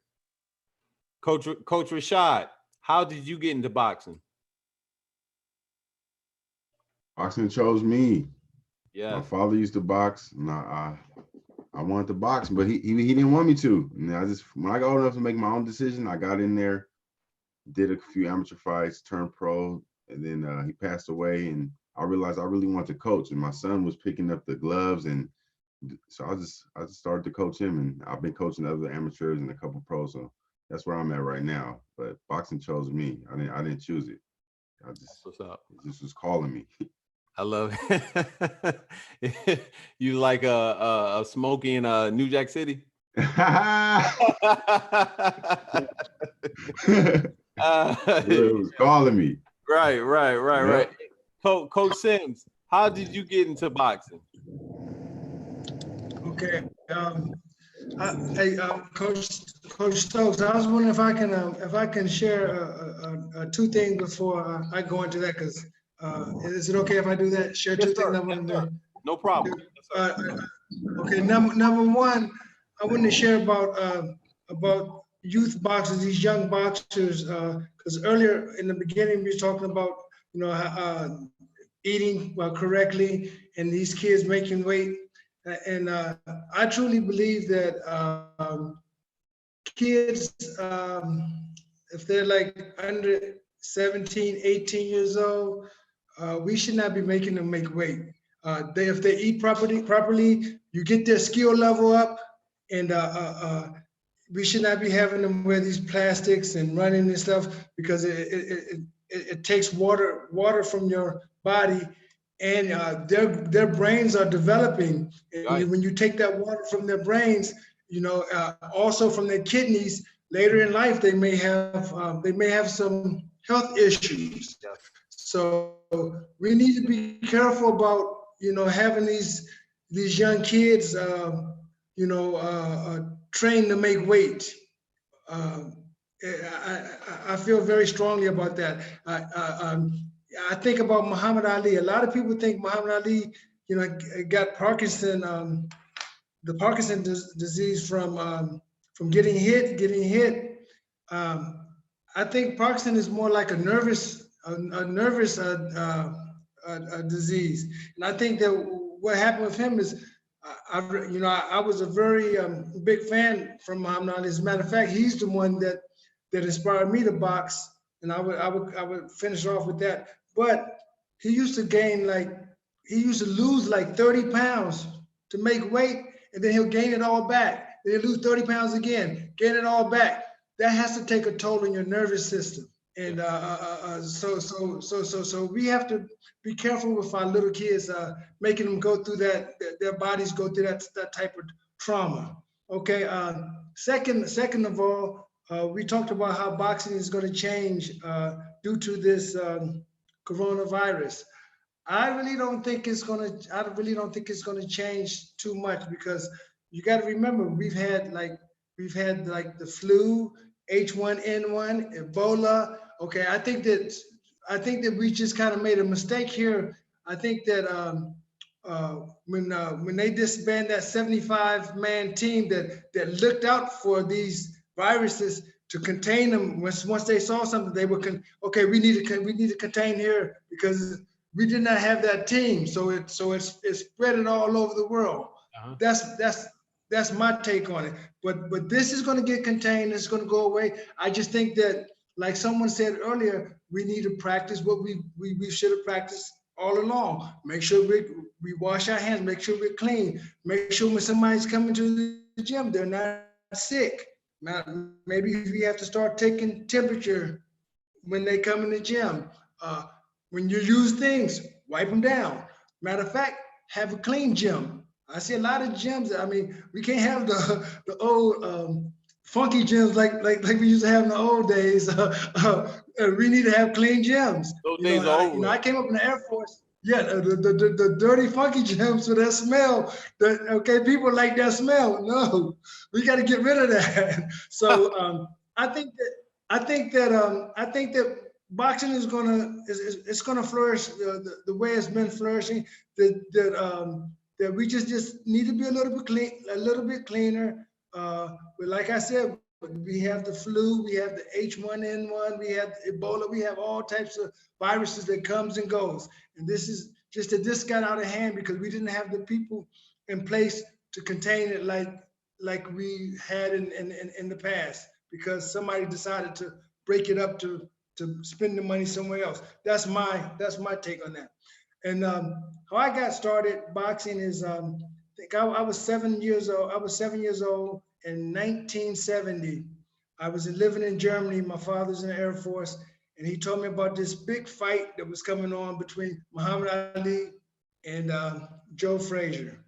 Coach Rashad, how did you get into boxing? Boxing chose me. Yeah. My father used to box, and I wanted to box, but he didn't want me to. And when I got old enough to make my own decision, I got in there, did a few amateur fights, turned pro, and then he passed away. And I realized I really wanted to coach, and my son was picking up the gloves, and so I just started to coach him, and I've been coaching other amateurs and a couple pros. So that's where I'm at right now. But boxing chose me. I didn't choose it. That's what's up. It just was calling me. I love it. You like a Smokey in New Jack City? It was calling me. Right. Coach Sims, how did you get into boxing? Okay. Hey, Coach Stokes, I was wondering if I can share two things before I go into that, because is it okay if I do that? Share two things I want to do. No problem. Okay, number one, I want to share about youth boxers, these young boxers, because earlier in the beginning we were talking about eating correctly and these kids making weight, and I truly believe that kids, if they're like under 17, 18 years old, we should not be making them make weight. If they eat properly, you get their skill level up, and we should not be having them wear these plastics and running and stuff, because it takes water from your body, and their brains are developing. And Right. when you take that water from their brains, also from their kidneys, later in life they may have some health issues. So we need to be careful about having these young kids trained to make weight. I feel very strongly about that. I think about Muhammad Ali. A lot of people think Muhammad Ali, got Parkinson, the Parkinson disease from getting hit. I think Parkinson is more like a nervous disease, and I think that what happened with him is, I was a very big fan from Muhammad Ali. As a matter of fact, he's the one that inspired me to box, and I would finish off with that. But he used to lose like 30 pounds to make weight, and then he'll gain it all back. Then he'll lose 30 pounds again, gain it all back. That has to take a toll on your nervous system. And so we have to be careful with our little kids, making them go through that, their bodies go through that type of trauma. Okay. Second of all, we talked about how boxing is going to change due to this coronavirus. I really don't think it's going to change too much, because you got to remember we've had like the flu, H1N1, Ebola. Okay, I think that we just kind of made a mistake here. I think that when they disbanded that 75-man team that looked out for these viruses to contain them, once they saw something, they were we need to contain here, because we did not have that team, so it spread it all over the world. That's my take on it. But this is going to get contained. It's going to go away. I just think that, like someone said earlier, we need to practice what we should have practiced all along. Make sure we wash our hands. Make sure we're clean. Make sure when somebody's coming to the gym, they're not sick. Now, maybe we have to start taking temperature when they come in the gym. When you use things, wipe them down. Matter of fact, have a clean gym. I see a lot of gyms. I mean, we can't have the old funky gyms like we used to have in the old days. We need to have clean gyms. Those days are over. I came up in the Air Force. Yeah, the dirty, funky gyms with that smell. People like that smell. No, we got to get rid of that. So I think that boxing is gonna flourish the way it's been flourishing. That we just need to be a little bit cleaner. But like I said, we have the flu, we have the H1N1, we have Ebola, we have all types of viruses that comes and goes. And this got out of hand because we didn't have the people in place to contain it like we had in the past, because somebody decided to break it up to spend the money somewhere else. That's my take on that. And how I got started boxing is, I think I was 7 years old. I was 7 years old in 1970. I was living in Germany. My father's in the Air Force, and he told me about this big fight that was coming on between Muhammad Ali and Joe Frazier.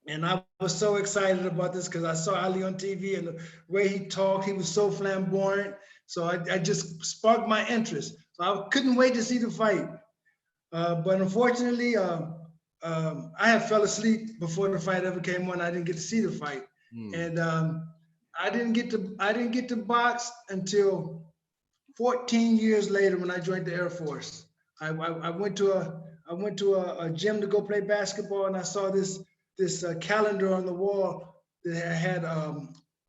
And I was so excited about this because I saw Ali on TV, and the way he talked, he was so flamboyant. So I just sparked my interest. So I couldn't wait to see the fight. But unfortunately, I had fell asleep before the fight ever came on. I didn't get to see the fight. And I didn't get to box until 14 years later when I joined the Air Force. I went to I went to a gym to go play basketball, and I saw this calendar on the wall that had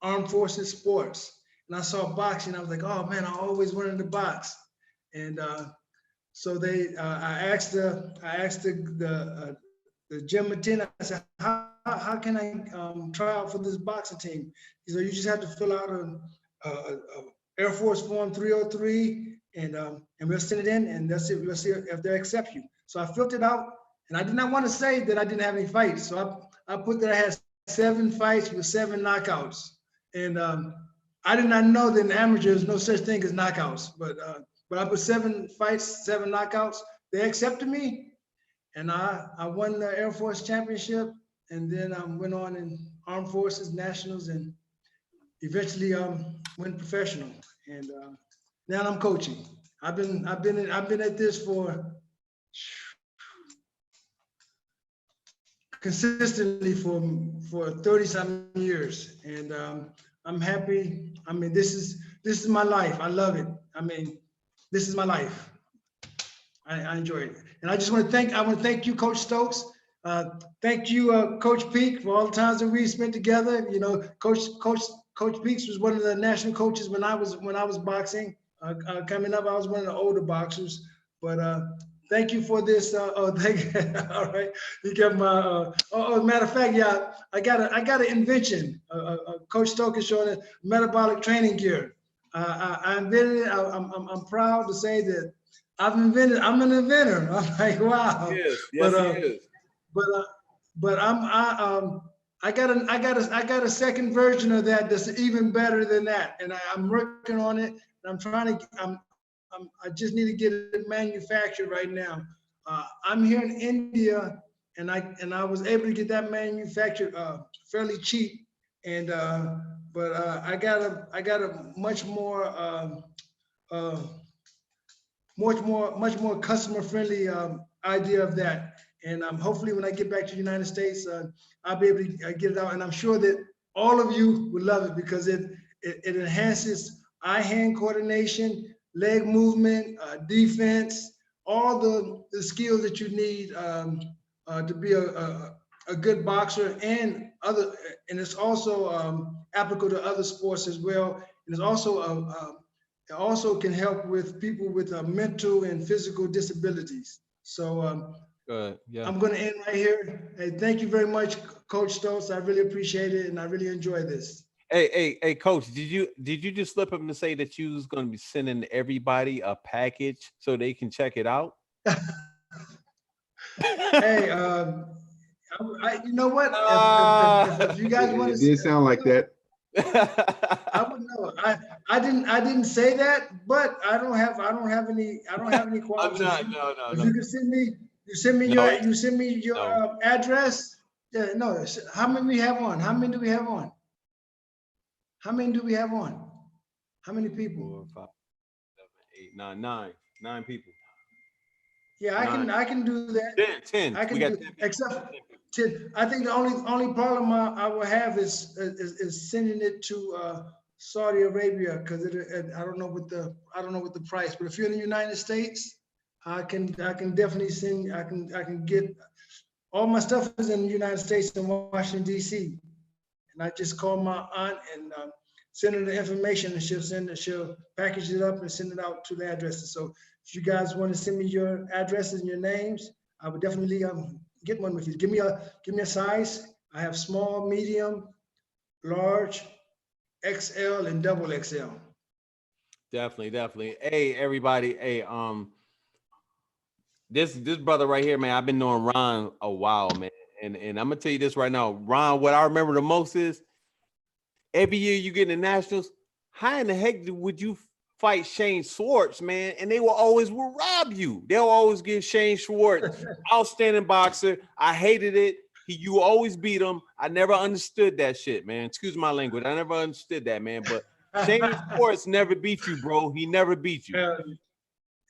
armed forces sports, and I saw boxing. I was like, oh man, I always wanted to box, and so I asked the gym attendant. I said, how can I try out for this boxing team? He said, you just have to fill out a Air Force Form 303, and we'll send it in, and that's it. We'll see if they accept you. So I filled it out, and I did not want to say that I didn't have any fights. So I put that I had 7 fights with 7 knockouts, and I did not know that in amateur there's no such thing as knockouts. But I put 7 fights, 7 knockouts. They accepted me, and I won the Air Force Championship, and then I went on in Armed Forces Nationals, and eventually went professional. And now I'm coaching. I've been at this for consistently for 30-something years, and I'm happy. I mean, this is my life. I love it. I mean, this is my life. I enjoy it, and I just want to thank you, Coach Stokes. Thank you, Coach Peak, for all the times that we spent together. You know, Coach Peaks was one of the national coaches when I was boxing. Coming up, I was one of the older boxers. But thank you for this. Thank you. All right, you got my. Matter of fact, yeah, I got an invention. Coach Stokes is showing it, metabolic training gear. I invented it. I'm proud to say that I've invented. I'm an inventor. I'm like, wow. Yes, yes, he is. But I got a second version of that that's even better than that, and I'm working on it. And I just need to get it manufactured right now. I'm here in India, and I was able to get that manufactured fairly cheap, and but I got a much more customer friendly idea of that. And hopefully when I get back to the United States, I'll be able to get it out. And I'm sure that all of you would love it because it enhances eye-hand coordination, leg movement, defense, all the skills that you need to be a good boxer, and it's also applicable to other sports as well. And it's also it also can help with people with mental and physical disabilities. So yeah. I'm going to end right here. Hey, thank you very much, Coach Stokes. I really appreciate it, and I really enjoy this. Hey, Coach, did you just slip up and say that you was going to be sending everybody a package so they can check it out? Hey, you know what? If you guys want to, it did sound like that. I would know. I didn't say that, but I don't have any qualms. No. You can send me your address. Yeah, no. How many we have on? How many do we have on? How many do we have on? How many people? 4, 5, 7, 8, 9. 9 people. Yeah, I can do that. 10. I can do, except 10. I think the only problem I will have is sending it to Saudi Arabia, because I don't know what the price. But if you're in the United States, I can definitely send. I can get all my stuff is in the United States in Washington D.C. And I just call my aunt and send her the information, and she'll package it up and send it out to the addresses. So if you guys want to send me your addresses and your names, I would definitely get one with you. Give me a size. I have small, medium, large, XL, and double XL. Definitely. Hey, everybody. Hey, this brother right here, man, I've been knowing Ron a while, man. And I'm gonna tell you this right now, Ron, what I remember the most is every year you get in the Nationals, how in the heck would you fight Shane Schwartz, man? And they will rob you. They'll always give Shane Schwartz, outstanding boxer. I hated it. You always beat him. I never understood that shit, man. Excuse my language. I never understood that, man. But Shane Schwartz never beat you, bro. He never beat you.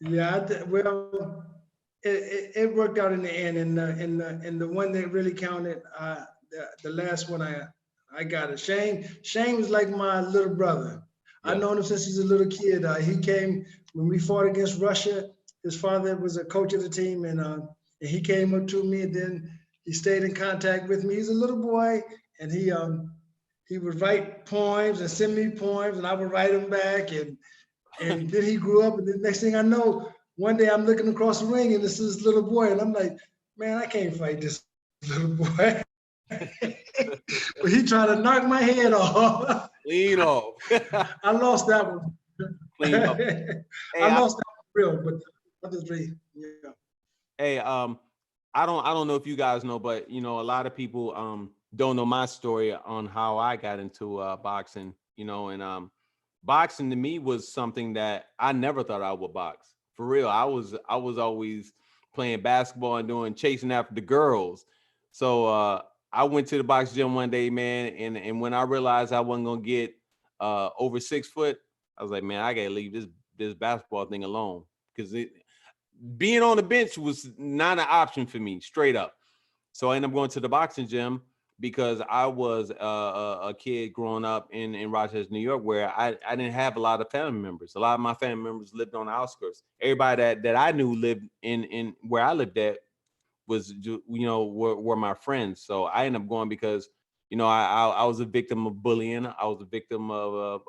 Well, it worked out in the end, and the one that really counted, the last one I got it. Shane was like my little brother. Yeah. I've known him since he's a little kid. He came when we fought against Russia. His father was a coach of the team, and And he came up to me, and then he stayed in contact with me. He's a little boy, and he would write poems and send me poems, and I would write them back. And then he grew up, and the next thing I know, one day I'm looking across the ring, and this is this little boy, and I'm like, man, I can't fight this little boy. But he tried to knock my head off. Clean off. I lost that one. Clean up. Hey, I lost that one real, but others, yeah. Hey, I don't know if you guys know, but you know, a lot of people don't know my story on how I got into boxing. You know, and boxing to me was something that I never thought I would box. For real, I was always playing basketball and chasing after the girls. So I went to the box gym one day, man, and when I realized I wasn't gonna get over 6 foot, I was like, man, I gotta leave this basketball thing alone, because being on the bench was not an option for me, straight up. So I ended up going to the boxing gym because I was a kid growing up in Rochester, New York, where I didn't have a lot of family members. A lot of my family members lived on the outskirts. Everybody that I knew lived in where I lived at was, you know, were my friends. So I ended up going because, you know, I was a victim of bullying. I was a victim of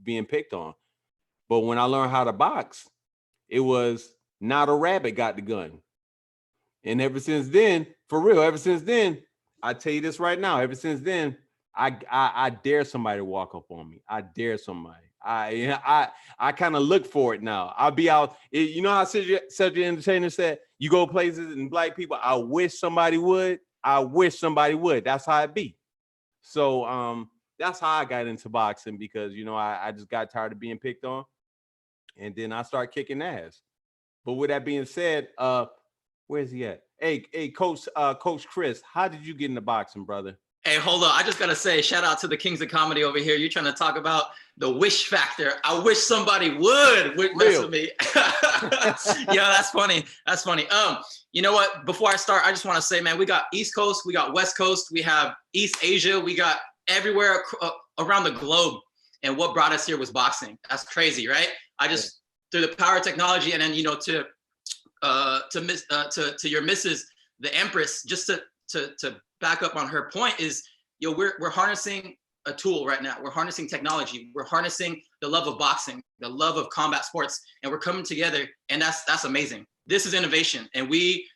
being picked on. But when I learned how to box, it was not a rabbit got the gun. And ever since then, for real, ever since then, I tell you this right now, ever since then, I dare somebody to walk up on me. I dare somebody. I kind of look for it now. I'll be out. You know how Cedric Entertainer said, you go places and black people, I wish somebody would. I wish somebody would. That's how it be. So that's how I got into boxing, because, you know, I just got tired of being picked on. And then I start kicking ass. But with that being said, where's he at? Hey, Coach Chris, how did you get into boxing, brother? Hey, hold on. I just got to say, shout out to the Kings of Comedy over here. You're trying to talk about the wish factor. I wish somebody would mess with me. Yeah, that's funny. That's funny. You know what? Before I start, I just want to say, man, we got East Coast, we got West Coast, we have East Asia, we got everywhere around the globe. And what brought us here was boxing. That's crazy, right? I just, through the power of technology, and then, you know, to your missus, the Empress, just to back up on her point is, you know, we're harnessing a tool right now. We're harnessing technology. We're harnessing the love of boxing, the love of combat sports, and we're coming together, and that's amazing. This is innovation, and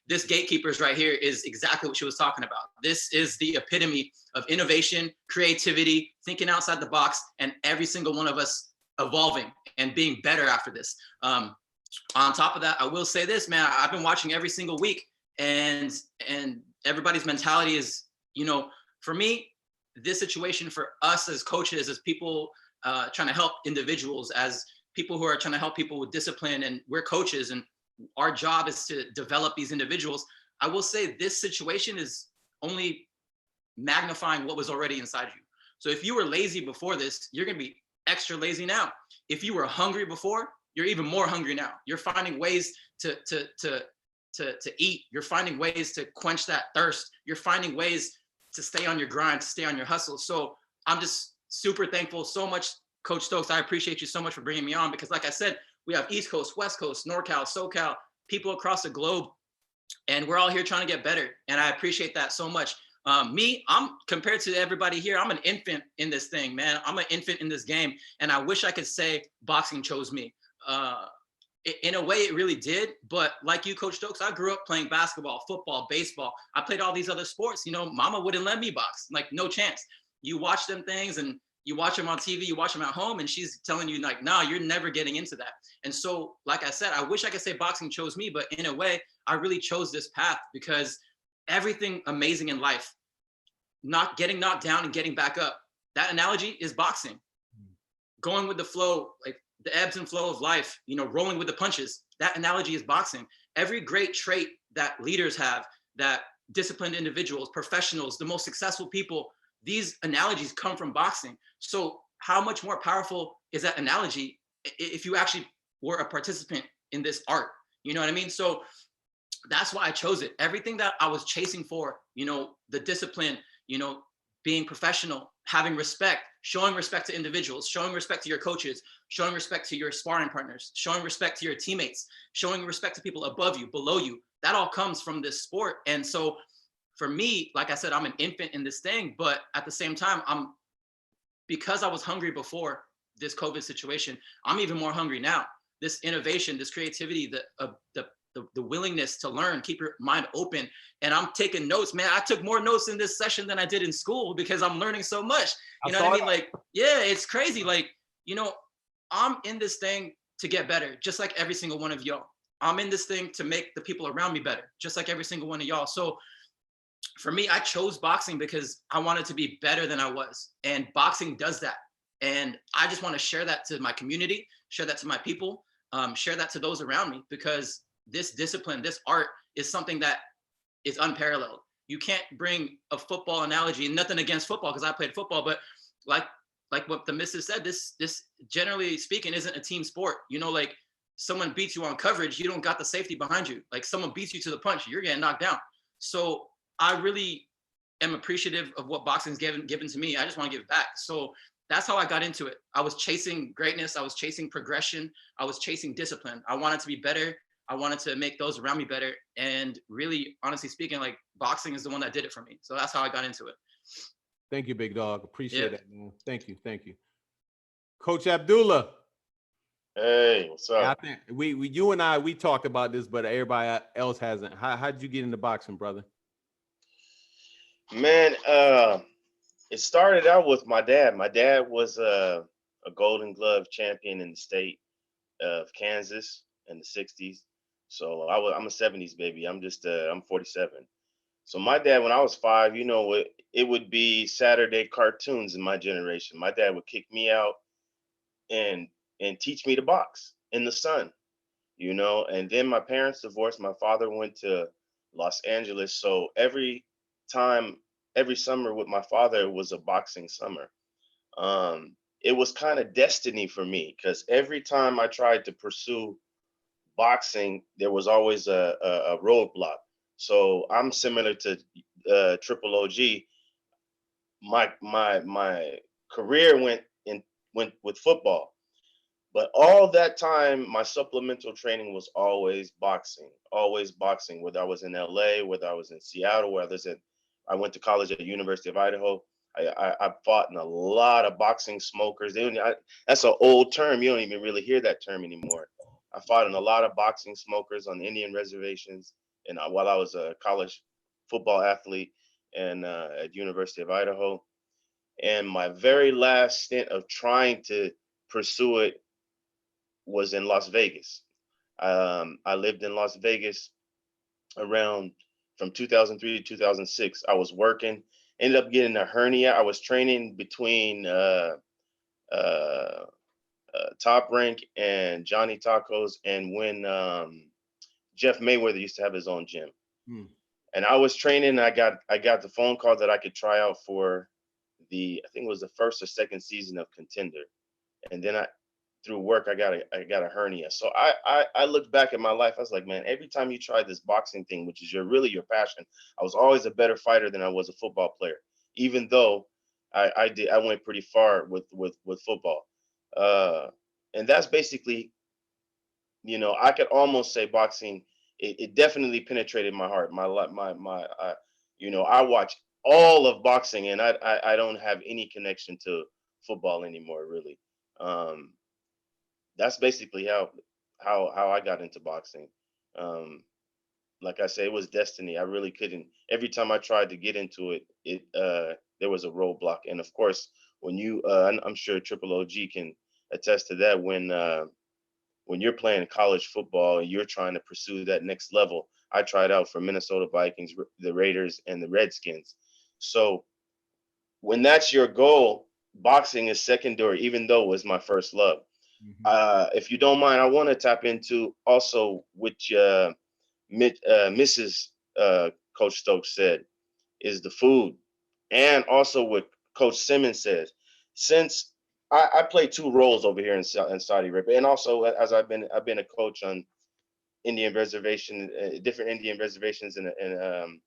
this Gatekeepers right here is exactly what she was talking about. This is the epitome of innovation, creativity, thinking outside the box, and every single one of us evolving and being better after this. On top of that, I will say this, man, I've been watching every single week, and everybody's mentality is, you know, for me, this situation for us as coaches, as people trying to help individuals, as people who are trying to help people with discipline, and we're coaches, and our job is to develop these individuals. I will say this situation is only magnifying what was already inside you. So if you were lazy before this, you're gonna be extra lazy now. If you were hungry before, you're even more hungry now. You're finding ways to eat. You're finding ways to quench that thirst. You're finding ways to stay on your grind, to stay on your hustle. So I'm just super thankful so much, Coach Stokes. I appreciate you so much for bringing me on, because like I said, we have East Coast, West Coast, NorCal, SoCal, people across the globe, and we're all here trying to get better. And I appreciate that so much. I'm compared to everybody here, I'm an infant in this thing, man. I'm an infant in this game. And I wish I could say boxing chose me. In a way, it really did. But like you, Coach Stokes, I grew up playing basketball, football, baseball. I played all these other sports. You know, mama wouldn't let me box, like no chance. You watch them things and you watch them on TV, you watch them at home, and she's telling you like, no, you're never getting into that. And so, like I said, I wish I could say boxing chose me, but in a way, I really chose this path, because everything amazing in life, not getting knocked down and getting back up, that analogy is boxing. Going with the flow, like the ebbs and flow of life, you know, rolling with the punches, that analogy is boxing. Every great trait that leaders have, that disciplined individuals, professionals, the most successful people, these analogies come from boxing. So how much more powerful is that analogy if you actually were a participant in this art? You know what I mean? So that's why I chose it. Everything that I was chasing for, you know, the discipline, you know, being professional, having respect, showing respect to individuals, showing respect to your coaches, showing respect to your sparring partners, showing respect to your teammates, showing respect to people above you, below you. that all comes from this sport. And so for me, like I said, I'm an infant in this thing, but at the same time, because I was hungry before this COVID situation, I'm even more hungry now. This innovation, this creativity, the willingness to learn, keep your mind open. And I'm taking notes, man. I took more notes in this session than I did in school because I'm learning so much. You know what I mean? Like, yeah, it's crazy. Like, you know, I'm in this thing to get better, just like every single one of y'all. I'm in this thing to make the people around me better, just like every single one of y'all. So for me, I chose boxing because I wanted to be better than I was. And boxing does that. And I just want to share that to my community, share that to my people, share that to those around me, because this discipline, this art is something that is unparalleled. You can't bring a football analogy, and nothing against football because I played football, but like what the missus said, this generally speaking isn't a team sport. You know, like someone beats you on coverage, you don't got the safety behind you. Like someone beats you to the punch, you're getting knocked down. So I really am appreciative of what boxing's given to me. I just want to give back. So that's how I got into it. I was chasing greatness. I was chasing progression. I was chasing discipline. I wanted to be better. I wanted to make those around me better. And really, honestly speaking, like boxing is the one that did it for me. So that's how I got into it. Thank you, big dog. Appreciate it, man. Thank you. Thank you. Coach Abdullah. Hey, what's up? I think you and I, we talked about this, but everybody else hasn't. How did you get into boxing, brother? Man, it started out with my dad. My dad was a Golden Glove champion in the state of Kansas in the 60s. So I'm a 70s baby. I'm 47. So my dad, when I was 5, you know, it would be Saturday cartoons in my generation. My dad would kick me out and teach me to box in the sun, you know. And then my parents divorced. My father went to Los Angeles. So every summer with my father was a boxing summer. It was kind of destiny for me because every time I tried to pursue boxing, there was always a roadblock. So I'm similar to Triple OG. My career went with football, but all that time my supplemental training was always boxing. Whether I was in LA, whether I was in Seattle, I went to college at the University of Idaho. I fought in a lot of boxing smokers. That's an old term. You don't even really hear that term anymore. I fought in a lot of boxing smokers on Indian reservations, and while I was a college football athlete and at University of Idaho. And my very last stint of trying to pursue it was in Las Vegas. I lived in Las Vegas around from 2003 to 2006. I was working, ended up getting a hernia. I was training between Top Rank and Johnny Tacos, and when Jeff Mayweather used to have his own gym. And I was training. I got the phone call that I could try out for I think it was the first or second season of Contender, and then through work I got a hernia. So I looked back at my life. I was like, man, every time you try this boxing thing, which is really your passion, I was always a better fighter than I was a football player, even though I went pretty far with football. And that's basically, you know, I could almost say boxing. It definitely penetrated my heart. You know, I watch all of boxing, and I don't have any connection to football anymore, really. That's basically how I got into boxing. Like I say, it was destiny. I really couldn't. Every time I tried to get into it, there was a roadblock. And of course, when I'm sure Triple OG can attest to that. When you're playing college football and you're trying to pursue that next level, I tried out for Minnesota Vikings, the Raiders, and the Redskins. So when that's your goal, boxing is secondary, even though it was my first love. If you don't mind, I want to tap into also which Mrs. Coach Stokes said is the food, and also what Coach Simmons says. Since I play 2 roles over here in Saudi Arabia, and also as I've been a coach on Indian reservation, different Indian reservations, and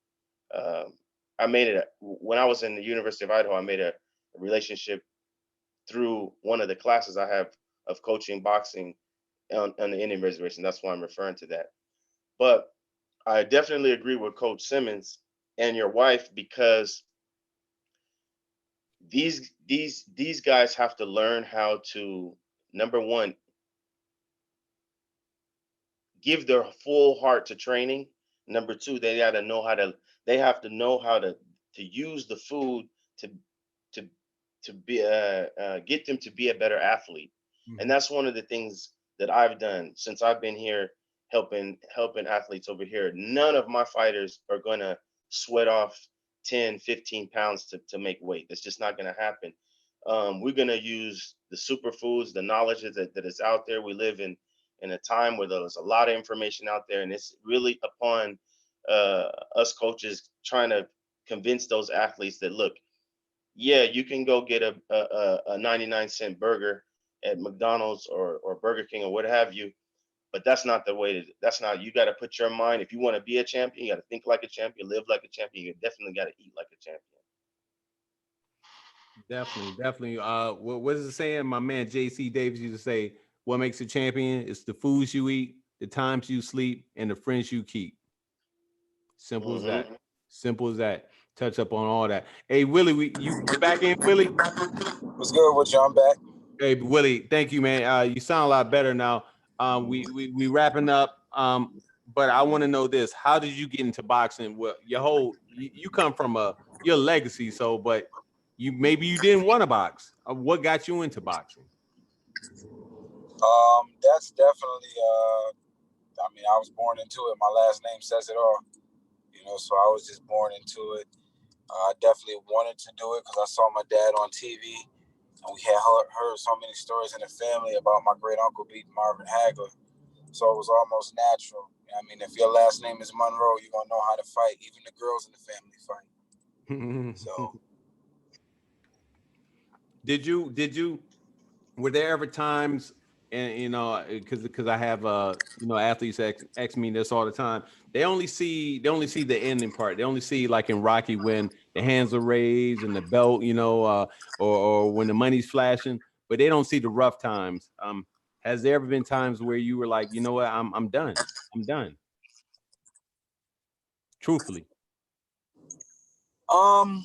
I made it when I was in the University of Idaho. I made a relationship through one of the classes I have of coaching boxing on the Indian reservation. That's why I'm referring to that. But I definitely agree with Coach Simmons and your wife, because these guys have to learn how to, number one, give their full heart to training. Number two, they have to know how to use the food to to to be get them to be a better athlete. And that's one of the things that I've done since I've been here, helping athletes over here. None of my fighters are going to sweat off 10, 15 pounds to make weight. That's just not going to happen. We're going to use the superfoods, the knowledge that is out there. We live in a time where there's a lot of information out there, and it's really upon us coaches trying to convince those athletes that, look, yeah, you can go get a 99-cent burger at McDonald's or Burger King or what have you, but that's not the way that's not, you got to put your mind, if you want to be a champion, you got to think like a champion, live like a champion, you definitely got to eat like a champion. Definitely. What is it saying? My man JC Davis used to say, what makes a champion is the foods you eat, the times you sleep, and the friends you keep. Simple as that. Simple as that. Touch up on all that. Hey, Willie, you back in, Willie? What's good with you? I'm back. Hey, Willie, thank you, man. You sound a lot better now. We wrapping up. But I want to know this: how did you get into boxing? Well, you come from your legacy, but maybe you didn't want to box. What got you into boxing? That's definitely. I mean, I was born into it. My last name says it all. So I was just born into it. I definitely wanted to do it because I saw my dad on TV, and we had heard so many stories in the family about my great uncle beating Marvin Hagler. So it was almost natural. I mean, if your last name is Monroe, you're gonna know how to fight. Even the girls in the family fight. So did you were there ever times, and because I have athletes ask me this all the time. They only see the ending part. They only see, like in Rocky, when the hands are raised and the belt, or when the money's flashing, but they don't see the rough times. Has there ever been times where you were like, you know what, I'm done. Truthfully. I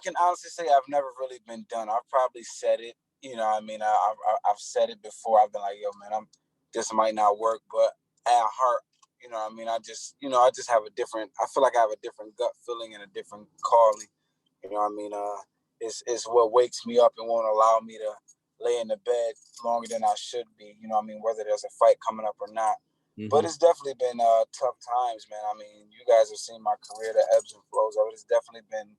can honestly say I've never really been done. I've probably said it. I mean, I've said it before. I've been like, yo, man, this might not work, but at heart, I mean, I just have a different. I feel like I have a different gut feeling and a different calling. I mean, it's what wakes me up and won't allow me to lay in the bed longer than I should be. I mean, whether there's a fight coming up or not. Mm-hmm. But it's definitely been tough times, man. I mean, you guys have seen my career, the ebbs and flows of it. It's definitely been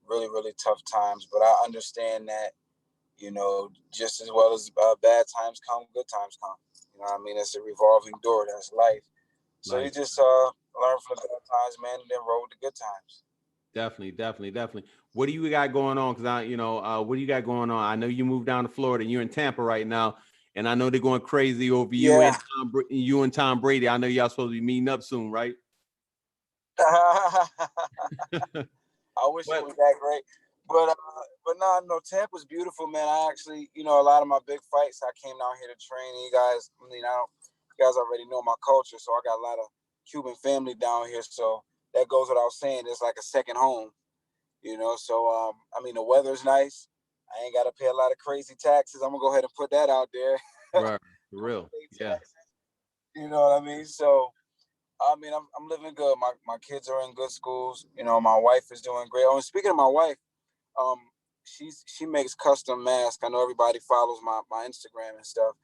really, really tough times. But I understand that, just as well as bad times come, good times come. I mean, it's a revolving door. That's life. So you just learn from the bad times, man, and then roll with the good times. Definitely. What do you got going on? Because what do you got going on? I know you moved down to Florida. You're in Tampa right now, and I know they're going crazy over you and Tom Brady. I know y'all supposed to be meeting up soon, right? I wish it was that great, but no, Tampa's beautiful, man. I actually, a lot of my big fights, I came down here to train. You guys, you guys already know my culture, so I got a lot of Cuban family down here, so that goes without saying. It's like a second home, So I mean, the weather's nice. I ain't got to pay a lot of crazy taxes. I'm gonna go ahead and put that out there. Right, for real, yeah. You know what I mean? So. I mean, I'm living good. My kids are in good schools. My wife is doing great. Oh, and speaking of my wife, she makes custom masks. I know everybody follows my Instagram and stuff.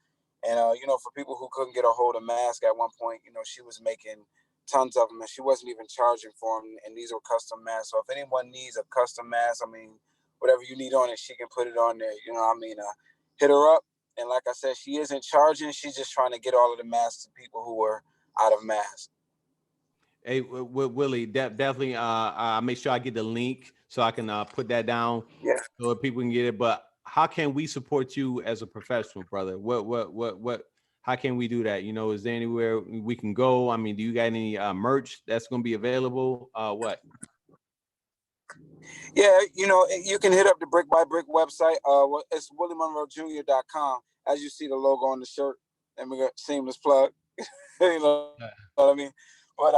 And for people who couldn't get a hold of masks at one point, she was making tons of them, and she wasn't even charging for them. And these are custom masks. So if anyone needs a custom mask, I mean, whatever you need on it, she can put it on there. Hit her up. And like I said, she isn't charging. She's just trying to get all of the masks to people who are out of masks. Hey, Willie, definitely. I'll make sure I get the link so I can put that down. Yeah. So people can get it. But how can we support you as a professional, brother? What? How can we do that? Is there anywhere we can go? I mean, do you got any merch that's going to be available? What? Yeah, you can hit up the Brick by Brick website. It's WillieMonroeJr.com. As you see the logo on the shirt, Let me go seamless plug. You know what I mean? But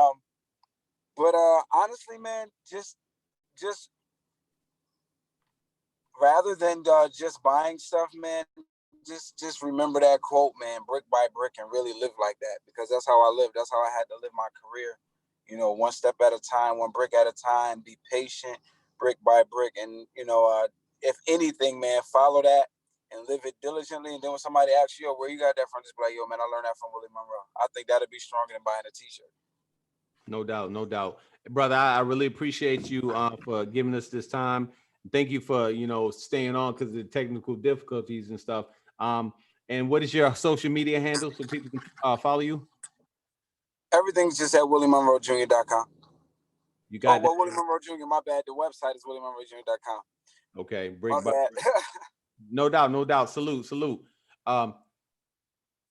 honestly, man, just rather than just buying stuff, man, just remember that quote, man, brick by brick, and really live like that, because that's how I live. That's how I had to live my career. You know, one step at a time, one brick at a time. Be patient, brick by brick, and if anything, man, follow that and live it diligently. And then when somebody asks you, yo, where you got that from, just be like, yo, man, I learned that from Willie Monroe. I think that'd be stronger than buying a T-shirt. No doubt, no doubt, brother. I really appreciate you for giving us this time. Thank you for staying on because of the technical difficulties and stuff. And what is your social media handle so people can follow you? Everything's just at WillieMonroeJr.com. You got well, Willie Monroe Jr. My bad. The website is WillieMonroeJr.com. Okay, no doubt, no doubt. Salute. Mr.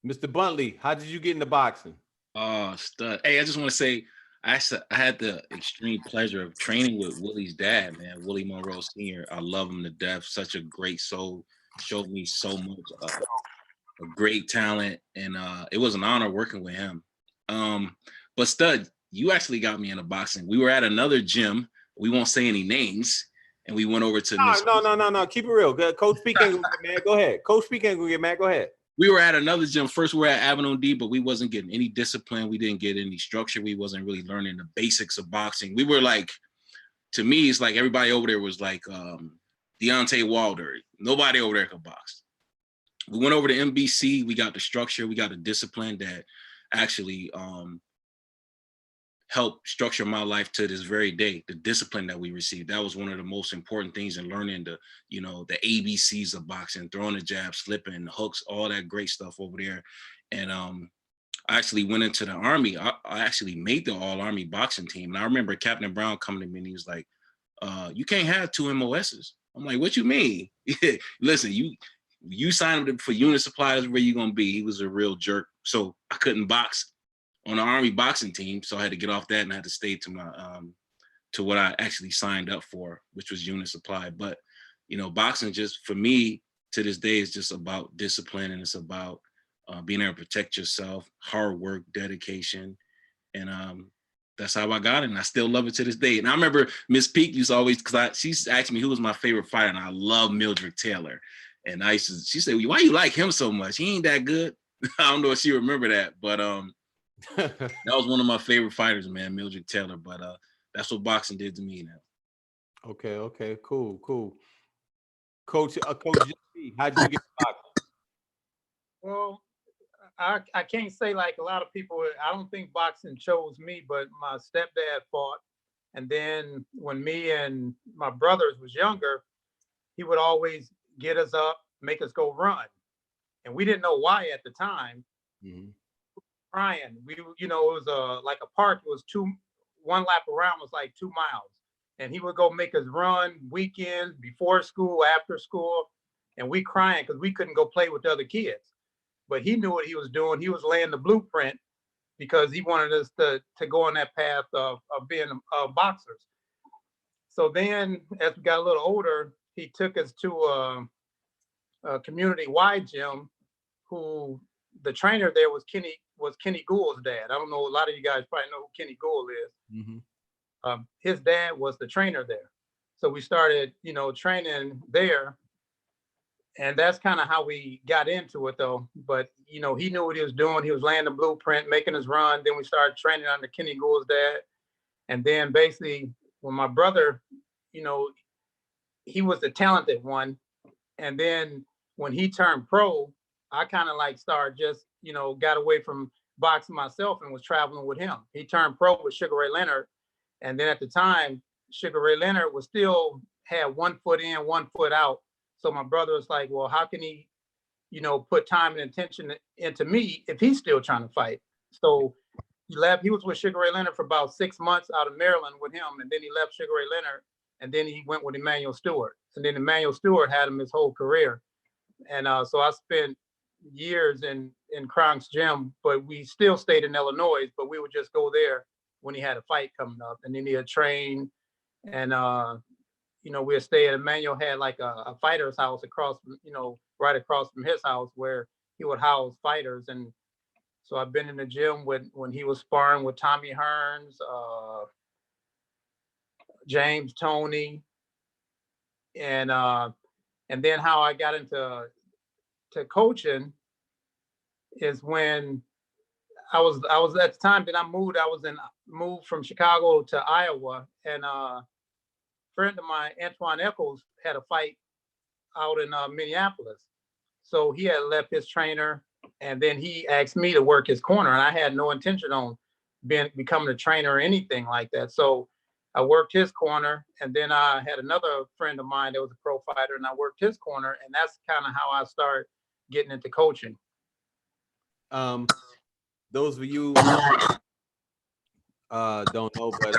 Buntley, how did you get into boxing? Oh, stud. Hey, I just want to say, I had the extreme pleasure of training with Willie's dad, man, Willie Monroe Sr. I love him to death. Such a great soul. Showed me so much a great talent, and it was an honor working with him. But stud, you actually got me into boxing. We were at another gym. We won't say any names, and we went over to. No. Keep it real. Coach P can't go get mad. Go ahead. Coach P can't go get mad. Go ahead. We were at another gym. First, we were at Avenue D, but we wasn't getting any discipline. We didn't get any structure. We wasn't really learning the basics of boxing. We were like, to me, it's like everybody over there was like Deontay Wilder. Nobody over there could box. We went over to MBC. We got the structure. We got the discipline that actually helped structure my life to this very day. The discipline that we received, that was one of the most important things in learning the ABCs of boxing, throwing the jab, slipping, the hooks, all that great stuff over there. And I actually went into the Army. I actually made the all-Army boxing team. And I remember Captain Brown coming to me and he was like, you can't have 2 MOSs. I'm like, what you mean? Listen, you signed up for unit supply, is where you're gonna be. He was a real jerk. So I couldn't box on the Army boxing team, so I had to get off that and I had to stay to my to what I actually signed up for, which was unit supply. But boxing, just for me to this day, is just about discipline, and it's about being able to protect yourself, hard work, dedication, and that's how I got it. And I still love it to this day. And I remember Miss Peak used to always, she asked me who was my favorite fighter, and I love Mildred Taylor. And she said, why you like him so much? He ain't that good. I don't know if she remember that, but that was one of my favorite fighters, man, Mildred Taylor. But that's what boxing did to me now. Okay, cool. Coach G, how'd you get boxing? Well, I can't say like a lot of people. I don't think boxing chose me, but my stepdad fought. And then when me and my brothers was younger, he would always get us up, make us go run. And we didn't know why at the time. Mm-hmm. Crying. It was like a park. It was one lap around was like 2 miles. And he would go make us run weekends, before school, after school. And we crying because we couldn't go play with the other kids. But he knew what he was doing. He was laying the blueprint because he wanted us to go on that path of being boxers. So then as we got a little older, he took us to a community-wide gym, who the trainer there was Kenny Gould's dad. I don't know, a lot of you guys probably know who Kenny Gould is. Mm-hmm. His dad was the trainer there. So we started, training there. And that's kind of how we got into it, though. But, he knew what he was doing. He was laying the blueprint, making us run. Then we started training under Kenny Gould's dad. And then basically, when my brother, he was the talented one. And then when he turned pro, I kind of like started just, got away from boxing myself and was traveling with him. He turned pro with Sugar Ray Leonard. And then at the time, Sugar Ray Leonard was still had 1 foot in, 1 foot out. So my brother was like, well, how can he, put time and attention into me if he's still trying to fight? So he was with Sugar Ray Leonard for about 6 months out of Maryland with him. And then he left Sugar Ray Leonard, and then he went with Emmanuel Stewart. And then Emmanuel Stewart had him his whole career. And so I spent years in Kronk's gym, but we still stayed in Illinois, but we would just go there when he had a fight coming up. And then he'd train, and we'd stay at Emmanuel had like a fighter's house across, right across from his house, where he would house fighters. And So I've been in the gym when he was sparring with Tommy Hearns, James Toney, and then how I got into coaching is when I was at the time that I moved from Chicago to Iowa, and a friend of mine, Antoine Echols, had a fight out in Minneapolis. So he had left his trainer, and then he asked me to work his corner, and I had no intention on becoming a trainer or anything like that. So I worked his corner, and then I had another friend of mine that was a pro fighter, and I worked his corner, and that's kind of how I started getting into coaching. Those of you don't know, but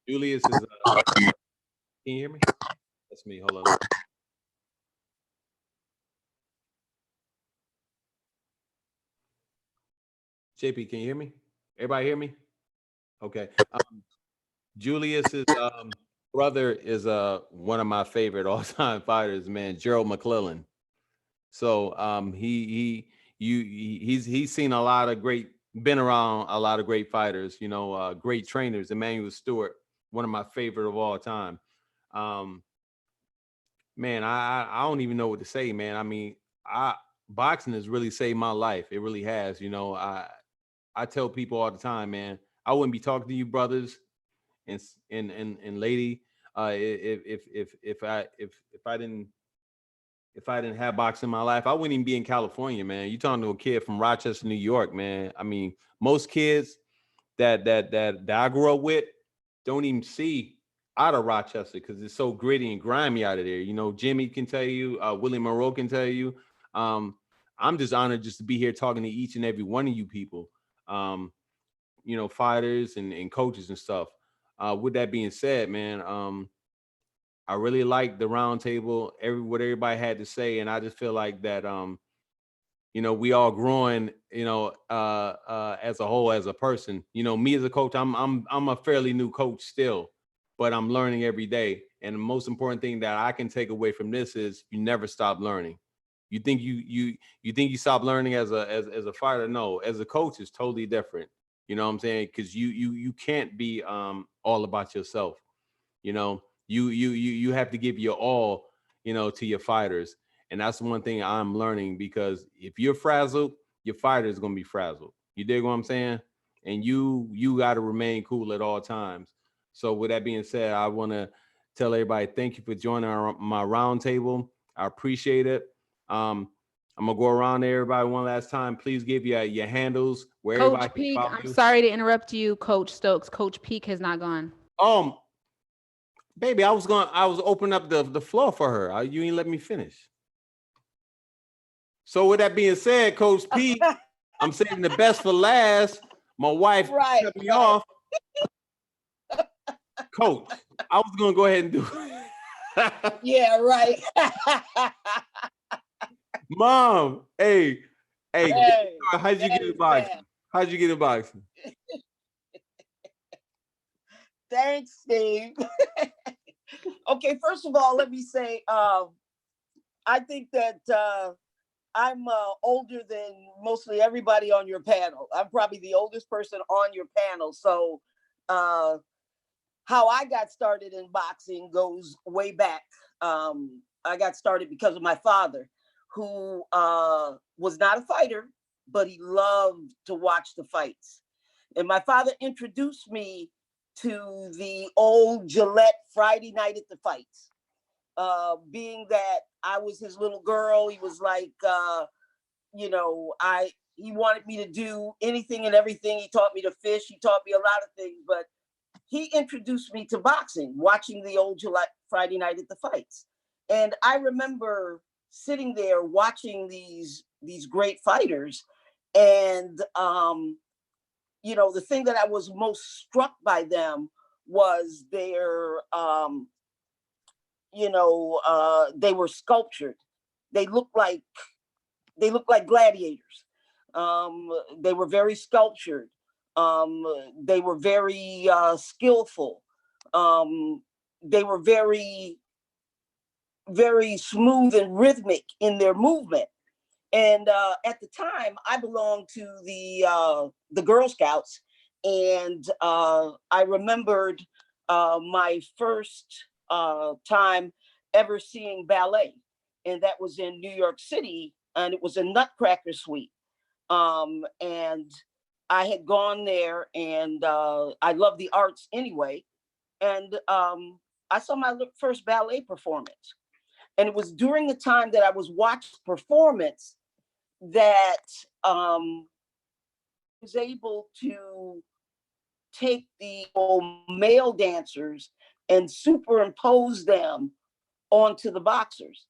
Julius is. Can you hear me? That's me. Hold on. JP, can you hear me? Everybody hear me? Okay. Julius's brother is one of my favorite all-time fighters, man, Gerald McClellan. So he's seen a lot of been around a lot of great fighters, you know, great trainers. Emmanuel Stewart, one of my favorite of all time. Man, I don't even know what to say, man. I mean, boxing has really saved my life. It really has. You know, I tell people all the time, man, I wouldn't be talking to you brothers and lady if I didn't have boxing in my life. I wouldn't even be in California, man. You talking to a kid from Rochester, New York, man. I mean, most kids that I grew up with don't even see out of Rochester because it's so gritty and grimy out of there. You know, Jimmy can tell you, Willie Monroe can tell you. I'm just honored just to be here talking to each and every one of you people, you know, fighters and coaches and stuff. With that being said, man, I really like the roundtable, what everybody had to say, and I just feel like that, you know, we all growing, you know, as a whole, as a person. You know, me as a coach, I'm a fairly new coach still, but I'm learning every day. And the most important thing that I can take away from this is you never stop learning. You think you think you stop learning as a fighter? No, as a coach, it's totally different. You know what I'm saying? Because you can't be all about yourself. You know, you have to give your all, you know, to your fighters. And that's one thing I'm learning, because if you're frazzled, your fighter is going to be frazzled. You dig what I'm saying? And you got to remain cool at all times. So with that being said, I want to tell everybody, thank you for joining my roundtable. I appreciate it. I'm gonna go around to everybody one last time. Please give your handles where Coach everybody can Peak, follow I'm you. sorry to interrupt you, Coach Stokes. Coach Peak has not gone. Baby, I was opening up the floor for her. You ain't let me finish. So with that being said, Coach Pete, I'm saving the best for last. My wife cut me off. Coach, I was gonna go ahead and do it. Yeah, right. Mom, hey, how'd you get in boxing? How'd you get in boxing? Thanks, Steve. Okay, first of all, let me say, I think that I'm older than mostly everybody on your panel. I'm probably the oldest person on your panel. So how I got started in boxing goes way back. I got started because of my father, who was not a fighter, but he loved to watch the fights. And my father introduced me to the old Gillette Friday night at the fights. Being that I was his little girl, he was like, you know, he wanted me to do anything and everything. He taught me to fish. He taught me a lot of things, but he introduced me to boxing, watching the old Gillette Friday night at the fights. And I remember sitting there watching these great fighters. And, you know, the thing that I was most struck by them was their, you know, they were sculptured. They looked like gladiators. They were very sculptured. They were very skillful. They were very, very smooth and rhythmic in their movement. And at the time, I belonged to the Girl Scouts, and I remembered my first time ever seeing ballet, and that was in New York City, and it was a Nutcracker Suite. And I had gone there, and I love the arts anyway, and I saw my first ballet performance. And it was during the time that I was watching performance that I was able to take the male dancers and superimpose them onto the boxers.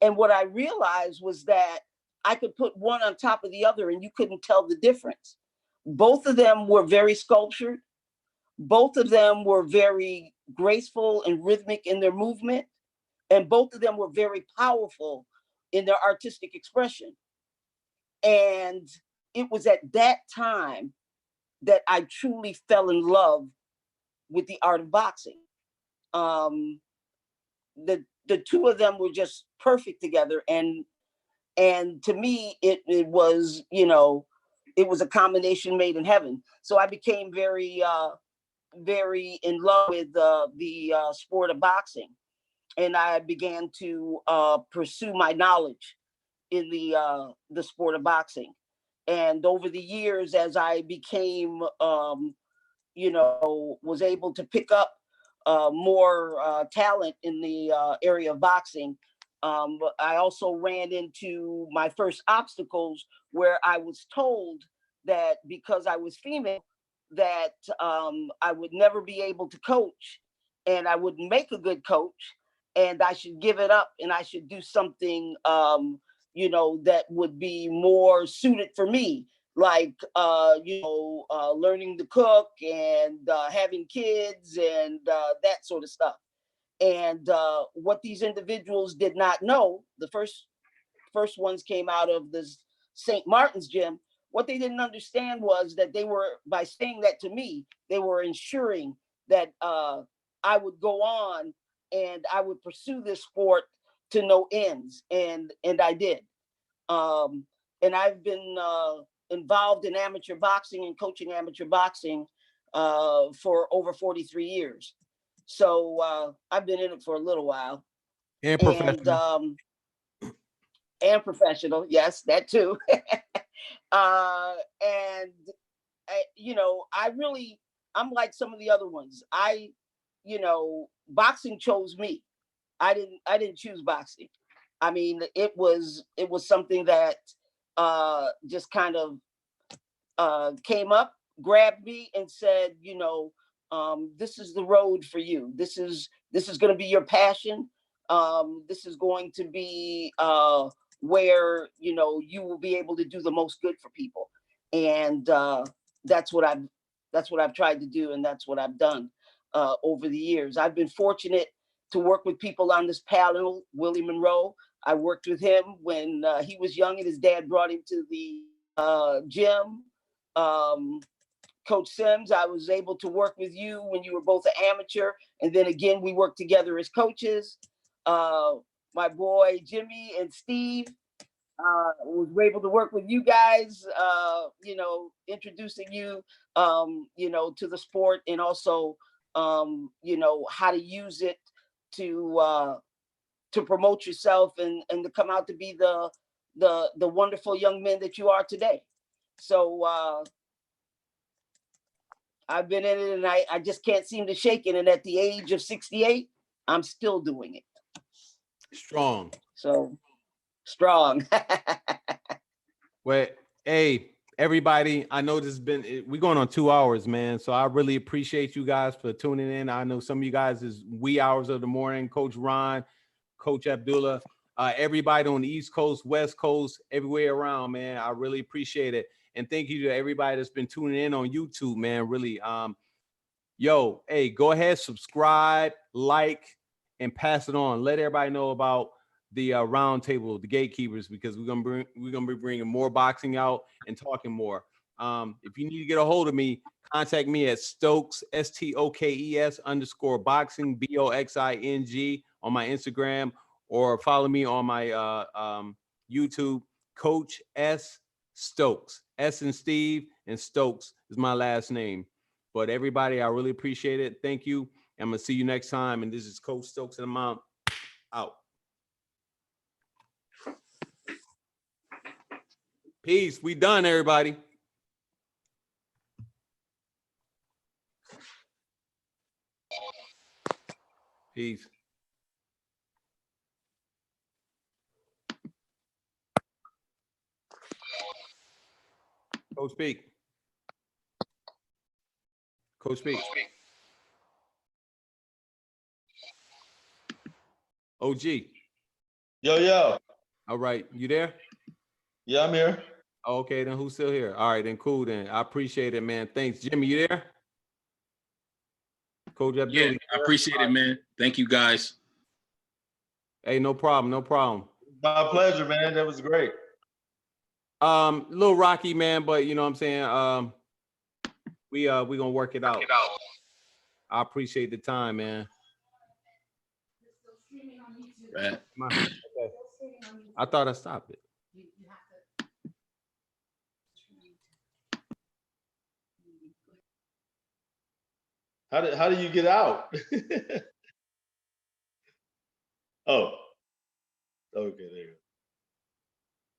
And what I realized was that I could put one on top of the other and you couldn't tell the difference. Both of them were very sculptured. Both of them were very graceful and rhythmic in their movement. And both of them were very powerful in their artistic expression. And it was at that time that I truly fell in love with the art of boxing. The two of them were just perfect together. And to me, it was, you know, it was a combination made in heaven. So I became very in love with the sport of boxing. And I began to pursue my knowledge in the sport of boxing. And over the years, as I became, you know, was able to pick up more talent in the area of boxing, I also ran into my first obstacles where I was told that because I was female, that I would never be able to coach and I wouldn't make a good coach and I should give it up and I should do something, you know, that would be more suited for me, like, you know, learning to cook and having kids and that sort of stuff. And what these individuals did not know, the first ones came out of this St. Martin's gym. What they didn't understand was that they were, by saying that to me, they were ensuring that I would go on and I would pursue this sport to no ends, and I did. And I've been involved in amateur boxing and coaching amateur boxing for over 43 years. So I've been in it for a little while. And professional. And professional, yes, that too. And you know, I'm like some of the other ones. You know, boxing chose me. I didn't choose boxing. I mean, it was something that just kind of came up, grabbed me, and said, you know, this is the road for you. This is going to be your passion. This is going to be where, you know, you will be able to do the most good for people. And that's what I've tried to do, and that's what I've done over the years. I've been fortunate to work with people on this panel. Willie Monroe, I worked with him when he was young and his dad brought him to the gym. Coach Sims, I was able to work with you when you were both an amateur, and then again we worked together as coaches. My boy Jimmy and Steve, was able to work with you guys, you know, introducing you, you know, to the sport, and also, you know, how to use it to promote yourself and to come out to be the wonderful young men that you are today. So I've been in it, and I just can't seem to shake it. And at the age of 68, I'm still doing it. Strong. So strong. Well, hey, everybody, I know this has been, we're going on 2 hours, man. So I really appreciate you guys for tuning in. I know some of you guys is wee hours of the morning. Coach Ron, Coach Abdullah, everybody on the East Coast, West Coast, everywhere around, man. I really appreciate it. And thank you to everybody that's been tuning in on YouTube, man. Really, yo, hey, go ahead, subscribe, like, and pass it on. Let everybody know about the Roundtable, the Gatekeepers, because we're gonna be bringing more boxing out and talking more. If you need to get a hold of me, contact me at Stokes, STOKES _ boxing, BOXING on my Instagram, or follow me on my YouTube Coach S. Stokes. S and Steve and Stokes is my last name. But everybody, I really appreciate it. Thank you. I'm gonna see you next time. And this is Coach Stokes and I'm out. Peace. We done, everybody. Peace. Coach speak. Coach speak. OG. Yo, yo. All right. You there? Yeah, I'm here. Okay, then who's still here? All right, then cool then. I appreciate it, man. Thanks. Jimmy, you there? Coach Abdul. Yeah, you I there? appreciate it, man. Thank you, guys. Hey, no problem, no problem. My pleasure, man. That was great. Little rocky, man, but you know what I'm saying? We gonna work it out. I appreciate the time, man. Right. Okay. I thought I stopped it. How do you get out? Oh, okay, there you go.